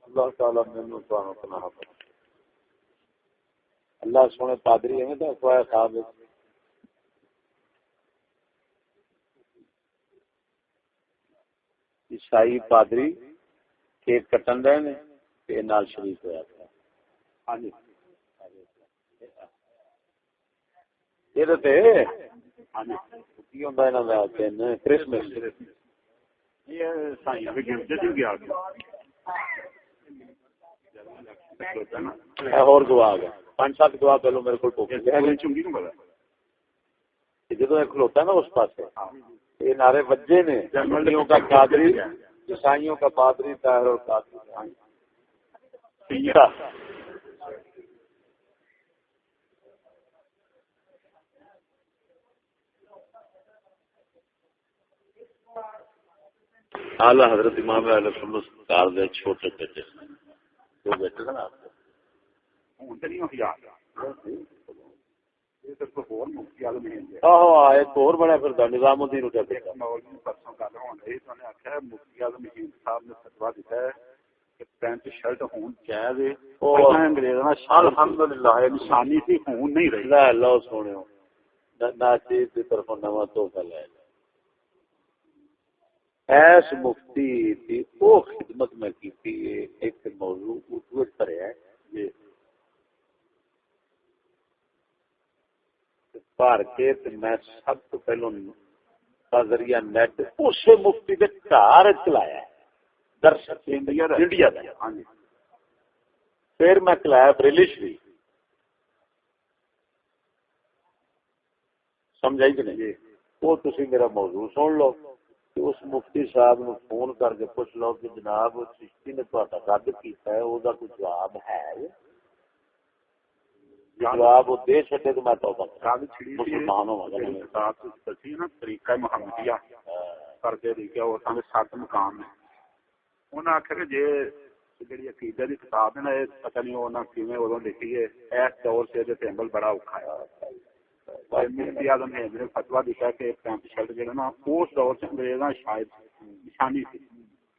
اللہ تعالی اللہ سونے پادری ہے تو خواہ صاحب عیسائی پادری کیک کٹن رہے نے تے نال شریف ہوا تھا ہاں جی یہ تے ہاں جی کی ہوندا ہے نا دن کرسمس یہ سائیں بھی گیم جدی گیا اور گواہ گیا 5-7 گواہ پہلو میرے کو چنگی نو پتا جدو کھلوتا ہے نا اس پاس یہ نعرے بجے نے جرمنیوں کا قادری عیسائیوں کا پادری طاہر اور قادری اعلی حضرت امام اہل سنت سرکار دے چھوٹے بیٹے دو بیٹے تھے نا آپ ہوں تو نہیں یاد ایک اور بڑا پھر نظام الدین اٹھا پرسوں گل ہوئی انہیں آخیا مفتی اعظم مہین صاحب نے فتوا دیتا ہے کہ پینٹ شرٹ ہون چاہیے الحمدللہ نشانی سی ہون نہیں رہی لو سونے ناچیز کی طرف نواں تحفہ لے ایس مفتی کی وہ خدمت میں کی تھی ایک موضوع اردو پر ہے پار کے میں سب تو پہلو کا ذریعہ نیٹ اس مفتی کے گھر چلایا درس انڈیا کا پھر میں چلایا بریلی شریف سمجھائی کہ نہیں وہ تسی میرا موضوع سن لو کہ اس مفتی صاحب نے فون کر کے پوچھ لو کہ جناب چشتی نے تہاڈا رد کیتا ہے وہ کوئی جواب ہے جواب وہ دے سکے تو میں توبہ مسلمان ہوں طریقہ محمدیہ کر کے دیکھا وہ 7 مقام نے انہیں آخر کہ جی ਜਿਹੜੀ ਅਕੀਦੇ ਦੀ ਕਿਤਾਬ ਹੈ ਨਾ, ਇਹ ਪਤਾ ਨਹੀਂ ਉਹਨਾਂ ਕਿਵੇਂ ਉਦੋਂ ਲਿਖੀ ਹੈ। ਇਸ ਦੌਰ ਸੇ ਇਹਦੇ ਤੇ ਅਮਲ ਬੜਾ ਔਖਾ ਹੈ। ਮੁਫਤੀ ਆਜ਼ਮ ਨੇ ਮੇਰੇ ਫਤਵਾ ਦਿੱਤਾ ਕਿ ਪੈਂਟ ਸ਼ਰਟ ਜਿਹੜਾ ਨਾ ਉਸ ਦੌਰ ਚ ਅੰਗਰੇਜ਼ਾਂ ਸ਼ਾਇਦ ਨਿਸ਼ਾਨੀ ਸੀ।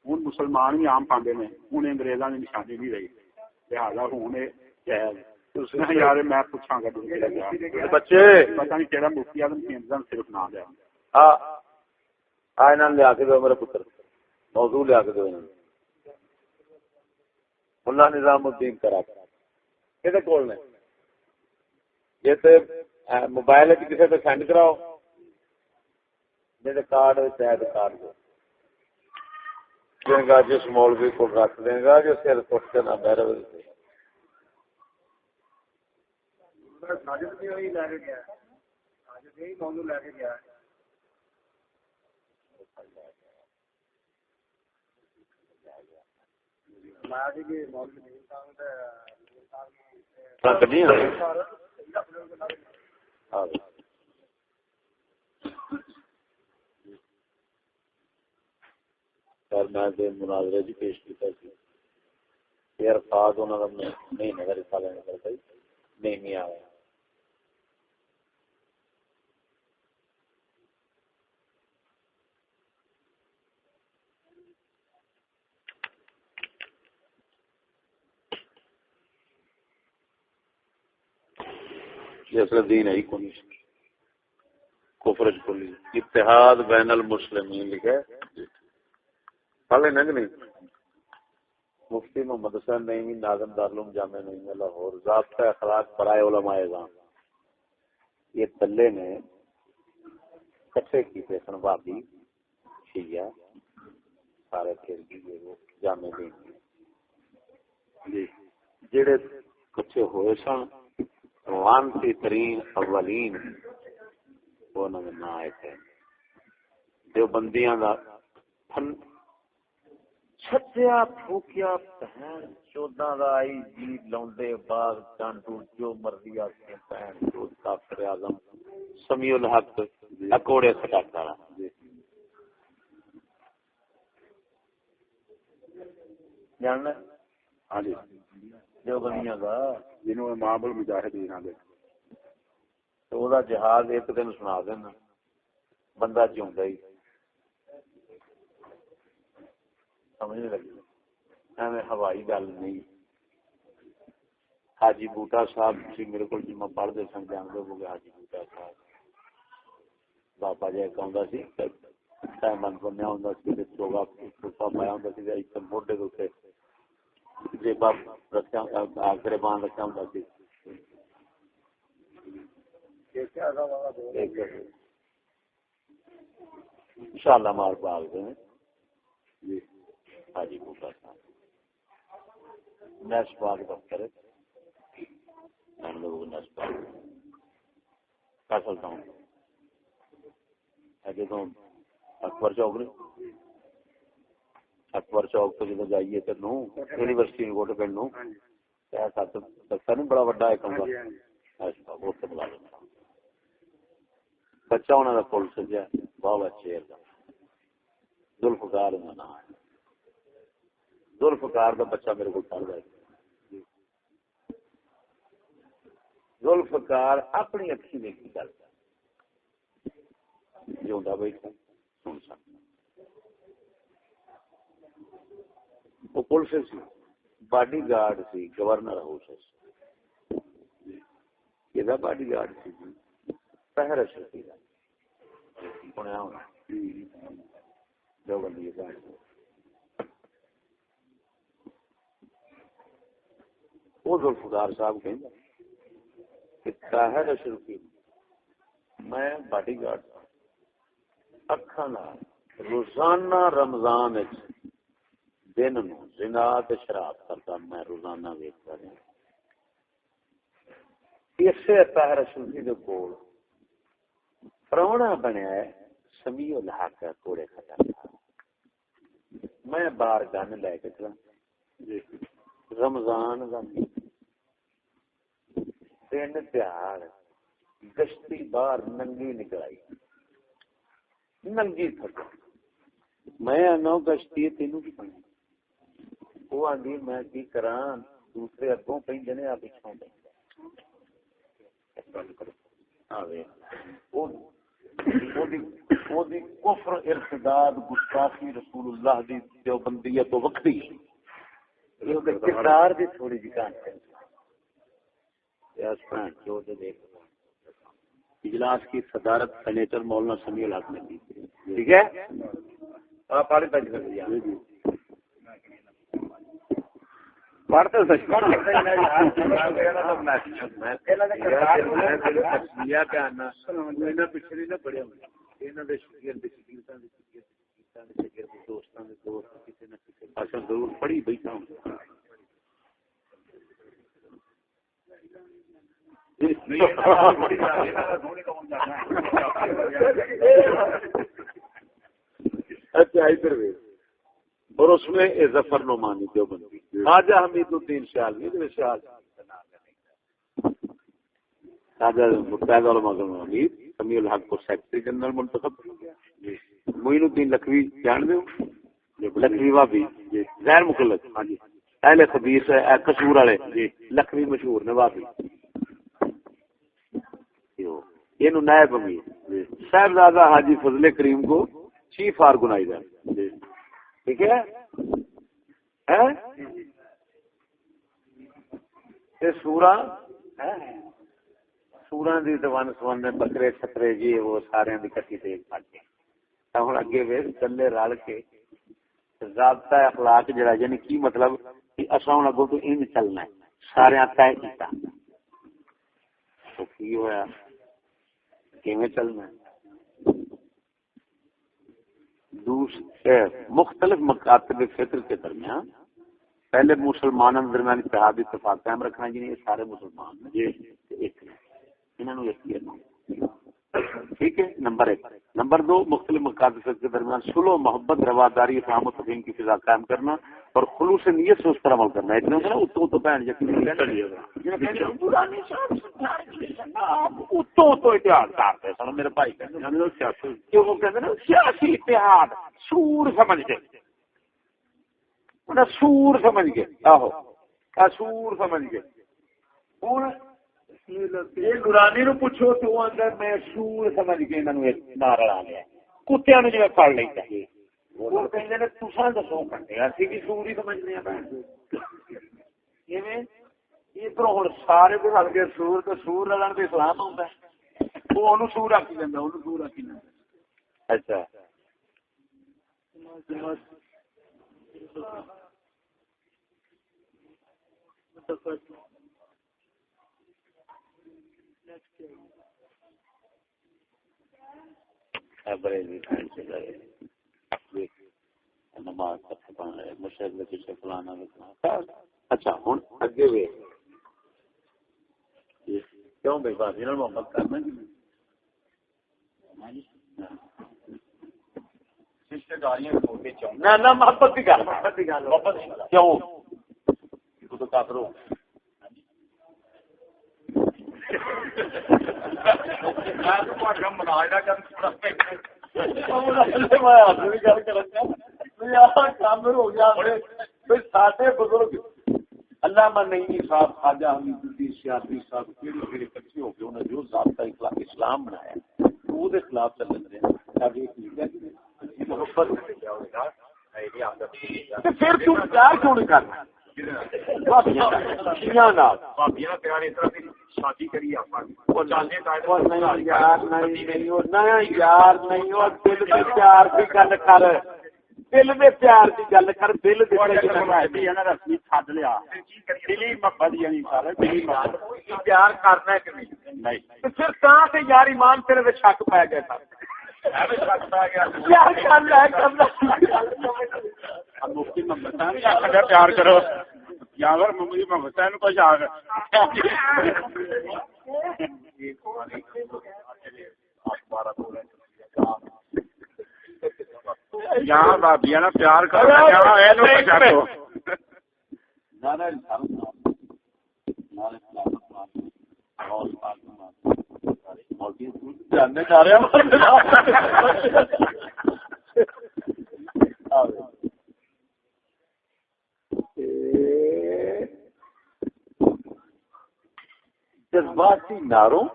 ਹੁਣ ਮੁਸਲਮਾਨ ਵੀ ਆਮ ਪਾਉਂਦੇ ਨੇ, ਹੁਣ ਅੰਗਰੇਜ਼ਾਂ ਦੀ ਨਿਸ਼ਾਨੀ ਨਹੀਂ ਰਹੀ, ਲਿਹਾਜ਼ਾ ਹੁਣ ਇਹ ਜਾਇਜ਼। ਯਾਰ میں پوچھاں گا بچے پتہ نہیں کہڑا مفتی اعظم کیندن صرف نام لیا انہوں لیا کے دو میرے پتر موضوع لیا کے دو ملا نظام الدین کرا یہ کول نے یہ تے موبائل کسی پہ سینڈ کراؤ میرے کارڈ شاید کارڈ دو دیں گا جس مولوی کو رکھ دیں گا جو سر کٹ کے نہ میرے ساجد بھی وہی لے کے گیا ہے، ساجد یہی موضوع لے کے گیا ہے۔ میں جی کہ موضوع نہیں میں مناظرے جی پیش کیا الفاظ انہوں نے نہیں نظر رسالہ نکل پائی نہیں آیا جیسے دین ہے ہی کون کفر کلی اتحاد بین المسلمین لکھا ہے پہلے نہیں مفتی محمد حسین نعیمی ناظم دارالعلوم جامع نعیمیہ لاہور ضابطہ اخلاق برائے علماء اعظام یہ تلے نے کٹھے کیتے سن بھابی شیعہ سارے پھر گئے وہ جامع نعیمیہ جی جڑے کٹھے ہوئے سن وانتی ترین اولین وہ انہوں نے نہ آئے تھے جو بندیاں دا چھتیا پھوکیا پہن چودہ دا آئی جی لونڈے باغ چانٹو جو مرضی آتے پہن چود کافر اعظم سمیع الحق اکوڑے سٹاکا رہا جاننا ہاں جی جو بندیاں دا جنہوں نے ماں بول مجاہدین آگے تو دا جہاد ایک دن سنا دینا بندہ چونگا ہی سمجھنے لگی ایویں ہوائی گل نہیں حاجی بوٹا صاحب تھی میرے کو جی میں پڑھتے سن جانتے ہو گیا حاجی بوٹا صاحب بابا جی کہوں سی من بنیا ہوں سی چوگا کپا پایا ہوں سی ایک موڈے کے جیبا رکھا گربان رکھا ہوں سی انشاءاللہ مار باغ دیں جی حاجی بوٹا صاحب نیس باغ دفتر ہم لوگ نیس باغ کر سکتا ہوں جدو اکبر چوک نہیں اکبر چوک تو جدو جائیے تو نو یونیورسٹی کوٹ پنڈ نو دفتر نہیں بڑا وڈا ہے اتنے بلا لینا بچہ انہوں کا پل سجا بہت اچھے ذوالفقار کا نام ہے ذوالفقار کا بچہ میرے کو پڑھ رہا ہے ذوالفقار اپنی اکھی دیکھی کرتا جو بیٹھا سن سکتا وہ پولیس سی باڈی گارڈ سی گورنر ہاؤس یہ باڈی گارڈ سی پہر شرطی کا سنیا ہونا جو بندی وہ ذوالفقار صاحب کہیں کہ طاہر اشرفی میں باڈی گارڈ اکھاں روزانہ رمضان دن نو زنا تے شراب کرتا میں روزانہ ویکھدا رہا اسے طاہر اشرفی دے کول پرونا بنیا ہے سمیع الحق کوڑے کھٹا میں باہر گن لے کے چلا رمضان دا دن تہار گشتی باہر ننگی نکلائی ننگی تھک میں آنا گشتی تینوں کی بنی وہ آدھی میں کی کرا دوسرے اگوں پہ نے آپ پچھوں کفر ارتداد گستاخی رسول اللہ دی دیوبندیت تو وقتی کردار دی تھوڑی جی اجلاس کی صدارت سینیٹر مولانا سمیع الحق نے کی. ٹھیک ہے آپ پڑھتے پچھلے نہ پڑھیا دوستوں ضرور پڑھی بیٹھا ہوں. اچھا ادھر اور اس میں ظفر نعمانی دیوبندی خواجہ حمید الدین شالوی خواجہ متحدہ علماء حمید سمیع الحق کو سیکرٹری جنرل منتخب. معین الدین لکھوی جان دو لکھوی بھابی غیر مقلد ہاں جی اہل خبیث قصور والے جی لکھوی مشہور نے بھابی یہ نائب امیر صاحبزادہ حاجی فضل کریم کو چیف آرگنائزر. ٹھیک ہے سورا دی ون سون بکرے چھترے جی وہ سارے دی کٹی دیکھ پاتے ہوں اگے ویس چلے رل کے ضابطہ اخلاق جڑا یعنی کی مطلب کہ اصا ہوں اگوں تو ان چلنا ہے سارے طے کیتا تو کی ہویا کیویں چلنا ہے. مختلف مکاتب فکر کے درمیان پہلے مسلمانوں کے درمیان اتحاد اتفاق قائم رکھنا جی یہ سارے مسلمان ٹھیک ہے. نمبر 1. نمبر 2 مختلف مکاتب فکر کے درمیان صلح و محبت رواداری افہام و تفہیم کی فضا قائم کرنا اور خلوص نیت سے اس پر عمل کرنا. اتنا ہوگا نا اتوں تو بہن اتحاد میرے بھائی سیاسی اتحاد سور سمجھ گئے سور سمجھ گئے آہو سور سمجھ گئے. ہوں نورانی نو پوچھو تو اندر میں سور سمجھ کے انہوں نہ رلا لیا کتیا نے جی پڑ لی چاہیے وہ کہیں نے تسا دسو کرتے اسی بھی سور ہی سمجھنے ادھر ہوں سارے تو رل گئے سور تو سور رلن تو اسلام آتا ہے وہ انہوں سور آکی لینا انہوں سور آکی لینا. اچھا اچھا ہوں اگے کیوں بھائی بات محبت کرنا نہ محبت کی گل کیوں تو کافر ہو بزرگ علامہ نعیمی صاحب خواجہ حمید الدین شالوی صاحب کیڑے کٹھے ہو کے انہوں نے جو ضابطہ اسلام بنایا وہ خلاف چل رہے پھر تو پیار کیوں نہیں کرنا شادی کری یار نہیں دل میں پیار کی گل کر دل میں پیار کی گل کر دل رسمی چھڈ لیا دلی محبت پیار کرنا کہ نہیں پھر کہاں سے یار ایمان تیرے شک پی گیا مفتی محمد پیار کرو یا مفتی محمد کچھ آ یہاں بھابیا نا پیار کرو جاننے جا رہے جذباتی نعروں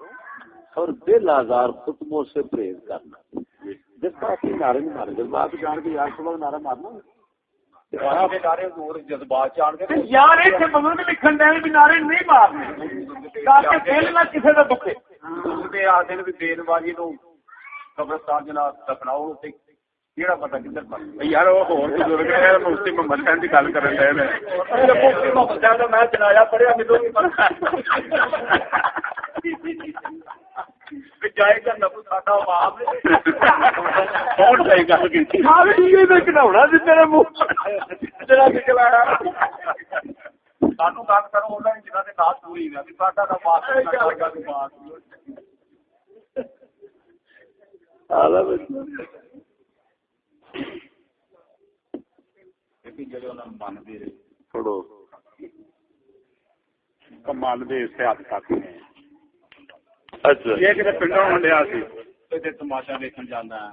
اور بے آزار خطبوں سے پرہیز کرنا. جذباتی نعرے نہیں مارے, جذبات جان کے یار صبح نعرہ مارنا جذبات جان کے یار اتنے بزرگ لکھن دے بھی نعرے نہیں مارنے تاکہ دل نہ کسی کا دکھے. بزرگ آتے بھی دین بازی نو قبرستان جناب دفناؤ کیڑا پتہ کدھر پر یار وہ ہور بزرگ ہے مفتی محمد صاحب کی گل کرن دے میں مفتی محمد صاحب دا میں جنازہ پڑھیا مینوں نہیں پتہ جائے گا نبو ساڈا باپ کون صحیح گل کیتی ہاں یہ تے کڈاونا سی تیرے منہ جڑا نکلا سانو گل کرو انہاں جنہاں دے نال پوری ہے ساڈا دا باپ گل بات کمال دے اتحاد کرتے ہیں. اچھا یہ کتے پنڈوں ہنڈیا سی تے تماشا دیکھن جاندا ہے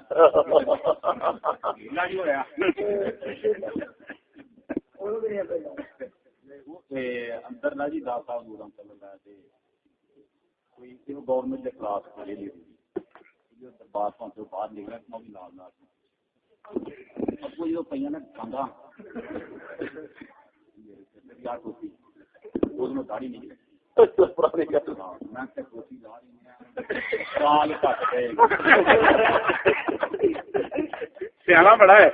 نہیں ہویا اندر نہ جی دا صاحب نورم چل رہا ہے کوئی گورنمنٹ کے کلاس کھڑی نہیں ہوئی دربار سے باہر نکلا تو بھی لال اب کوئی جو پہ نا کھانا یار ٹوپی اس میں داڑھی نہیں میں ٹوپی لا سال کٹ گئے سیاح بڑا ہے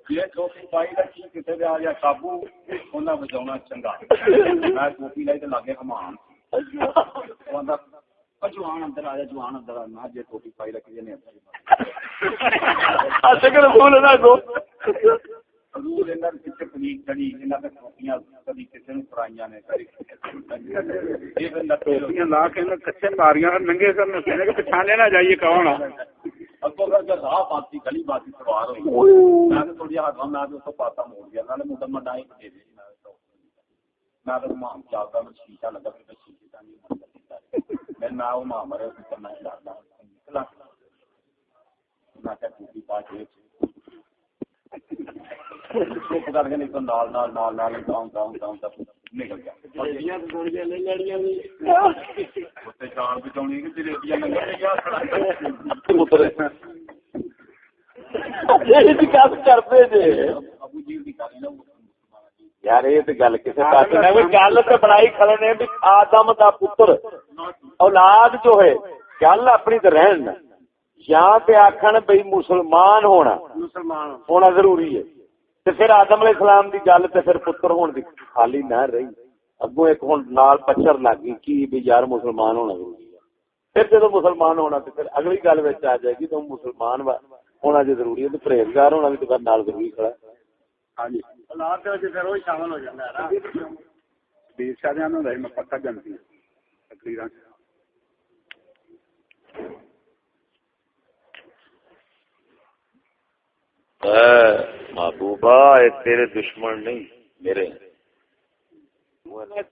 یہ ٹوپی پائی رکھی کسی بھی آ گیا قابو انہیں بچاؤنا چنگا میں ٹوپی لائی تو لاگے کمان جوان اندر آیا جوان اندر آنا جی ٹوپی پائی رکھی جی پیچھے پنیر چڑی یہاں ٹوپیاں کبھی کسی نے فرائی نے ٹوپیاں لا کے کچے ماریاں ننگے سر پچھانے نہ جائیے کون اگوں راہ پاتی گلی باتی سوار ہوئی میں تھوڑی ہاتھ میں اس کو پاتا موڑ گیا میں نے مدم ڈائی دے دی میں تو مام چاہتا میں شیشہ لگا پھر شیشے کا نہیں میں وہ ماں مرے کرنا ہی ڈالنا میں کیا ٹوپی پا کے چپ کر کے نہیں تو نال نال نال نال گاؤں گاؤں گاؤں تک نکل گیا جان بچاؤنی کہ جلیبیاں ابو جی کی یار یہ گل کسی گل تو بنائی کھڑے نے بھی آدم دا پتر اولاد جو ہے گل اپنی تو رہن یا تے آخر بھائی مسلمان ہونا ضروری ہے تو پھر آدم علیہ السلام دی گل تے پھر پتر ہون دی خالی نہ رہی اگوں ایک ہوں نال پچر لگ گئی کہ بھی یار مسلمان ہونا ضروری ہے. پھر جب مسلمان ہونا تو پھر اگلی گل آ جائے گی تو مسلمان ہونا جو ضروری ہے تو پرہیزگار ہونا بھی تو نال ضروری کھڑا ہے. ہاں جی شامل ہو جاتا ہے شاہ میں پتہ جانتی ہوں محبوبہ تیرے دشمن نہیں میرے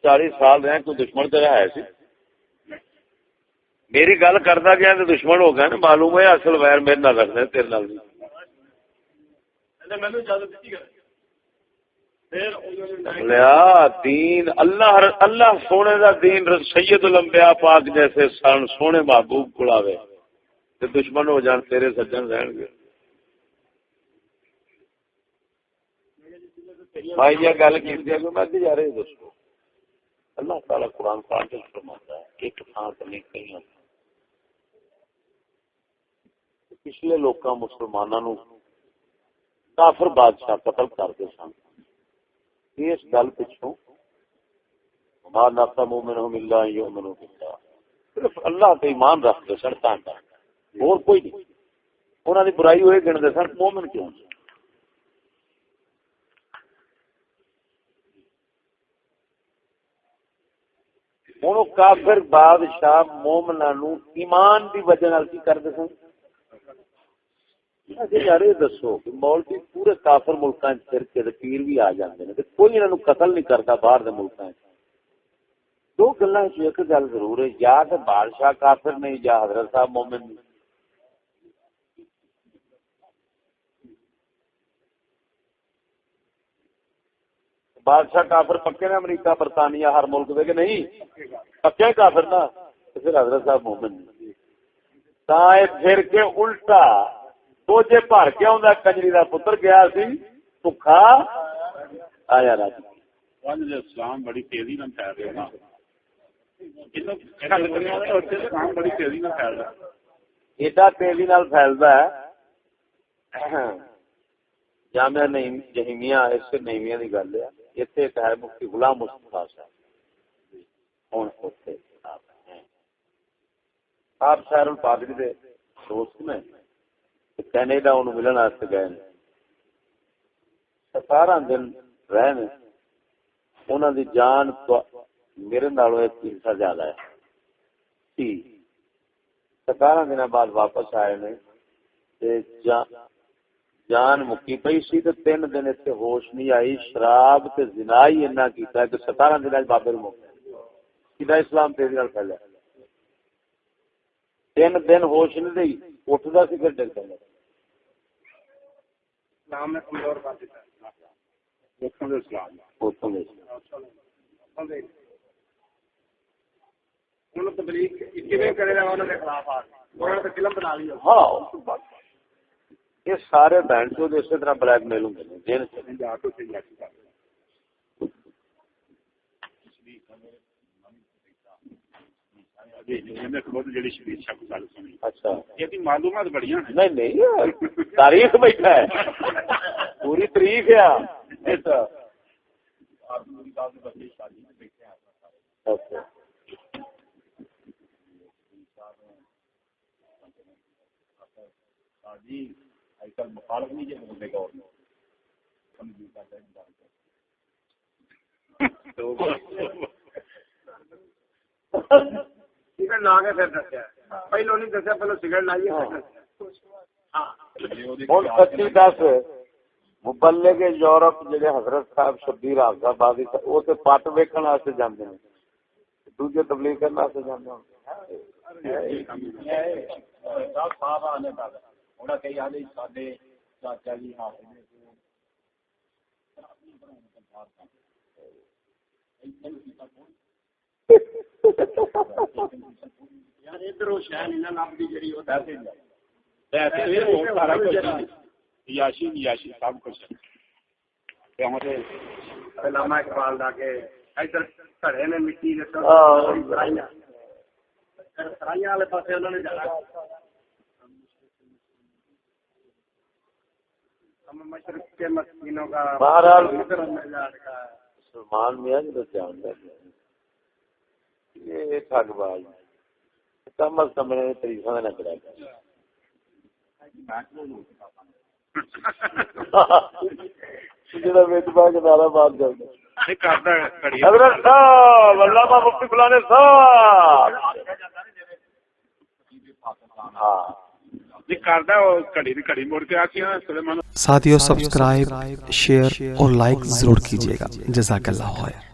40 سال رہے کوئی دشمن تیرا ہے سی میری گل کرتا گیا تو دشمن ہو گیا نا معلوم ہے اصل ویر میرے نال رکھنا تیرے نال دین اللہ سونے دا دین سید الانبیاء پاک جیسے سن سونے محبوب کو آوے تے دشمن ہو جان تیرے سجن رہن گے. بھائی یہ گل کی میں یار دسو اللہ تعالی قرآن پاک میں فرماتا ہے ایک تھان تو نہیں کہیں پچھلے لوکاں مسلمانوں کافر بادشاہ قتل کرتے سن اس گل پچھوں ما نقموا منهم الا ان يؤمنوا بالله صرف اللہ تے ایمان رکھتے سن تاں اور کوئی نہیں انہاں دی برائی ہوئے گنتے سن مومن کیوں ہوں کافر بادشاہ مومناں نو ایمان دی وجہ نال کی کرتے سن یار یہ دسو کہ مولوی پورے کافر ملکاں پھر کے پیر بھی آ جاندے نے تے کوئی انہاں نو قتل نہیں کردا باہر دے ملکاں دو گلاں وچ ایک گل ضرور ہے یا تے بادشاہ کافر نہیں یا حضرت صاحب مومن نہیں بادشاہ کافر پکے نے امریکہ برطانیہ ہر ملک دے کہ نہیں پکے کافر نا پھر حضرت صاحب مومن تائے پھر کے الٹا تو جے بھر کے آندا کنجری دا پتر گیا سی بھکھا آیا راج اسلام بڑی تیزی نال پھیل رہا اسلام بڑی تیزی نال پھیل رہا ایڈا تیزی نال پھیلدا ہے جامعہ جہیمیہ اس نہیمیہ دی گل ہے ایتھے ایک ہے مفتی غلام مصطفیٰ صاحب ہن اوتھے آپ شہر الپادری دے دوست نے کینیڈا انہوں ملن واسطے گئے 17 دن رہے نے انہوں دی جان میرے نالوں ایک حصہ زیادہ ہے 17 دن بعد واپس آئے نے جان مکی پئی سی تے 3 دن اتنے ہوش نہیں آئی شراب تے زنا ہی اتنا کیتا ہے کہ 17 دن بابے نو سیدھا اسلام تیزی نال پھیلیا 3 دن ہوش نہیں دئی اٹھدا سی پھر ڈر پیندا اسلام نے کمزور کر دیتا اتوں دے اسلام انہوں تبلیغ کیویں کرے گا انہوں نے خلاف آ انہوں نے فلم بنا لی ہاں یہ سارے بینڈ کو اسی طرح بلیک میل ہوں گے جن سے جا تو صحیح اچھا معلومات بڑی نہیں تاریخ بیٹھا ہے پوری تاریخ ہے مخالف نہیں بولنے کا سگریٹ لا کے پھر دسیا پہلو نہیں دسیا پہلو سگریٹ لائیے سچی دس مبلغ یورپ جڑے حضرت صاحب شبیر حافظ آبادی وہ تو پٹ ویکن واسطے جاندے ہیں دوجے تبلیغ کرنے واسطے جاندے ہیں چاچا جی سب کچھ علامہ اقبال دا کے ادھر گھڑے نے مٹی سرائیاں والے پاسے انہوں نے جانا مشرق کے مسکینوں کا بہرحال سلمان میاں جی جانتا یہ ٹھگ باز کم از کم طریقہ نہ کرا جڑا وچ با کے نعرہ مار جاندا حضرت صاحب علامہ مفتی فلانے صاحب ہاں ساتھیو سبسکرائب شیئر اور لائک ضرور کیجیے گا جزاک اللہ خیر.